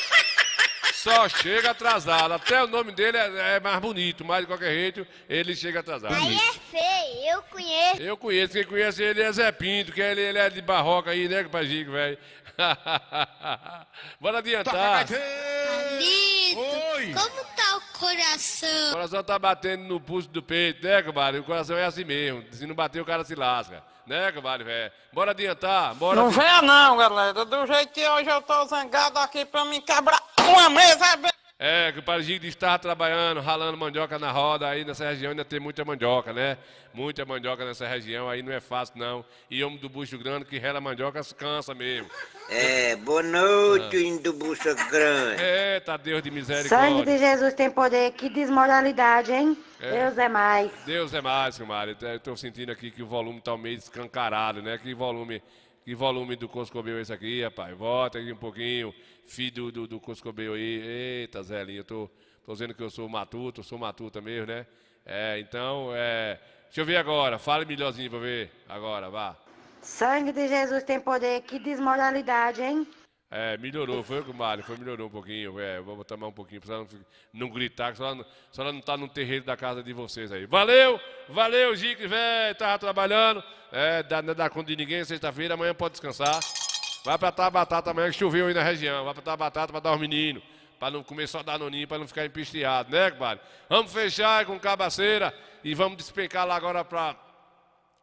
Só chega atrasado. Até o nome dele é mais bonito, mas de qualquer jeito ele chega atrasado. Aí é feio, eu conheço. Eu conheço, quem conhece ele é Zé Pinto, que ele é de Barroca aí, né, Pajico, velho? Bora adiantar. Palito, como tá o coração? O coração tá batendo no pulso do peito, né, compadre? O coração é assim mesmo. Se não bater, o cara se lasca. Né, compadre, velho? Bora adiantar, bora. Não venha não, galera. Do jeito que hoje eu tô zangado aqui pra me quebrar uma mesa. É, que o Pajico estava trabalhando, ralando mandioca na roda, aí nessa região ainda tem muita mandioca, né? Muita mandioca nessa região, aí não é fácil não. E homem do bucho grande que rela mandioca se cansa mesmo. É, boa noite, homem do bucho grande. Eita, Deus de misericórdia. Sangue de Jesus tem poder, que desmoralidade, hein? Deus é mais. Deus é mais, Comadre. Eu tô sentindo aqui que o volume tá meio escancarado, né? Que volume do Coscobel é esse aqui, rapaz? Volta aqui um pouquinho. Filho do Coscobel aí. Eita, Zelinho, eu tô dizendo que eu sou matuta mesmo, né? Então, deixa eu ver agora. Fale melhorzinho pra ver. Agora, vá. Sangue de Jesus tem poder, que desmoralidade, hein? Melhorou, foi, Comadre? Melhorou um pouquinho, vou tomar um pouquinho, pra não gritar, que só ela não tá no terreiro da casa de vocês aí. Valeu, Gique, velho, tava trabalhando, não dá conta de ninguém, sexta-feira, amanhã pode descansar. Vai pra Tabatata amanhã, que choveu aí na região, vai pra Tabatata pra dar os meninos, pra não comer só danoninho, pra não ficar empisteado, né, compadre? Vamos fechar com cabaceira e vamos despencar lá agora pra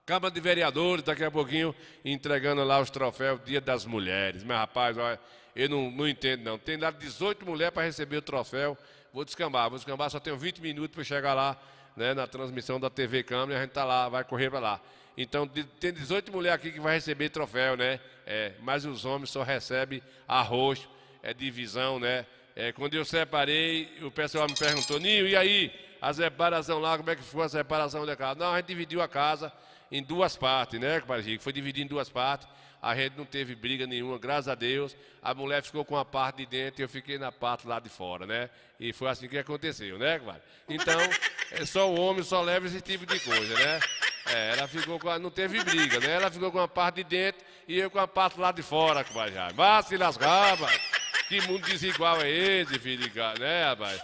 Câmara de Vereadores, daqui a pouquinho, entregando lá os troféus Dia das Mulheres. Mas, rapaz, olha, eu não entendo, não. Tem lá 18 mulheres para receber o troféu. Vou descambar, só tenho 20 minutos para chegar lá, né, na transmissão da TV Câmara, e a gente tá lá, vai correr para lá. Então, tem 18 mulheres aqui que vai receber troféu, né? Mas os homens só recebem arroz, divisão, né? Quando eu separei, o pessoal me perguntou, Ninho, e aí? A separação lá, como é que foi a separação da casa? Não, a gente dividiu a casa em duas partes, né, compadre? Foi dividido em duas partes. A gente não teve briga nenhuma, graças a Deus. A mulher ficou com a parte de dentro e eu fiquei na parte lá de fora, né? E foi assim que aconteceu, né, compadre? Então, só o homem só leva esse tipo de coisa, né? Ela ficou com não teve briga, né? Ela ficou com a parte de dentro e eu com a parte lá de fora, compadre. Vá se lascar, rapaz. Que mundo desigual é esse, filho de cara, né, rapaz?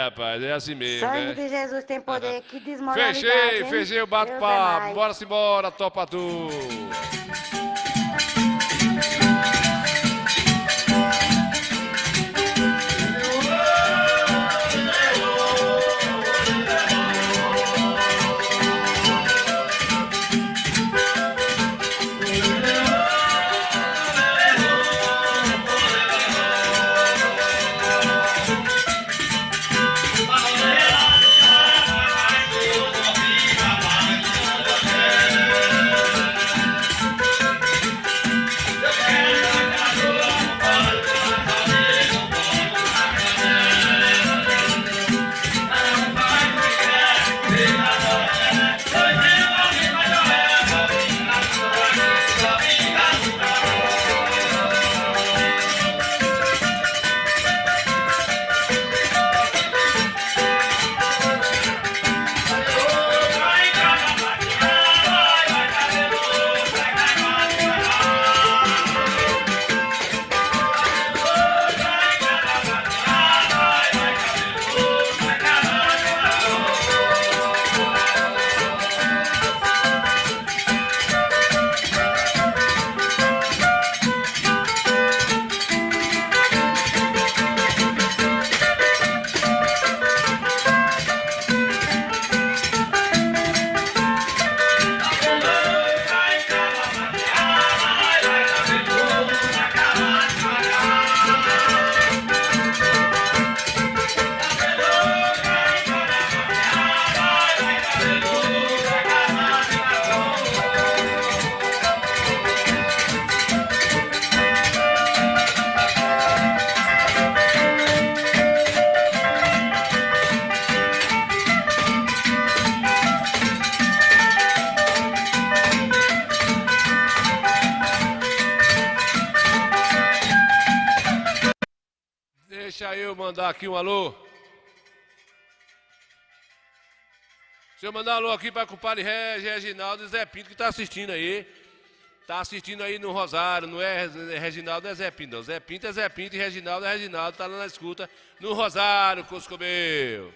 Rapaz, é assim mesmo, Sangue né? de Jesus tem poder, que desmoralidade, Fechei o bate-papo. Bora-se embora, topa tu. Deixa eu mandar aqui um alô. Deixa eu mandar um alô aqui para o compadre Reginaldo e Zé Pinto que está assistindo aí. Tá assistindo aí no Rosário, não é Reginaldo, é Zé Pinto, não. Zé Pinto é Zé Pinto e Reginaldo é Reginaldo, tá lá na escuta no Rosário, Coscobel.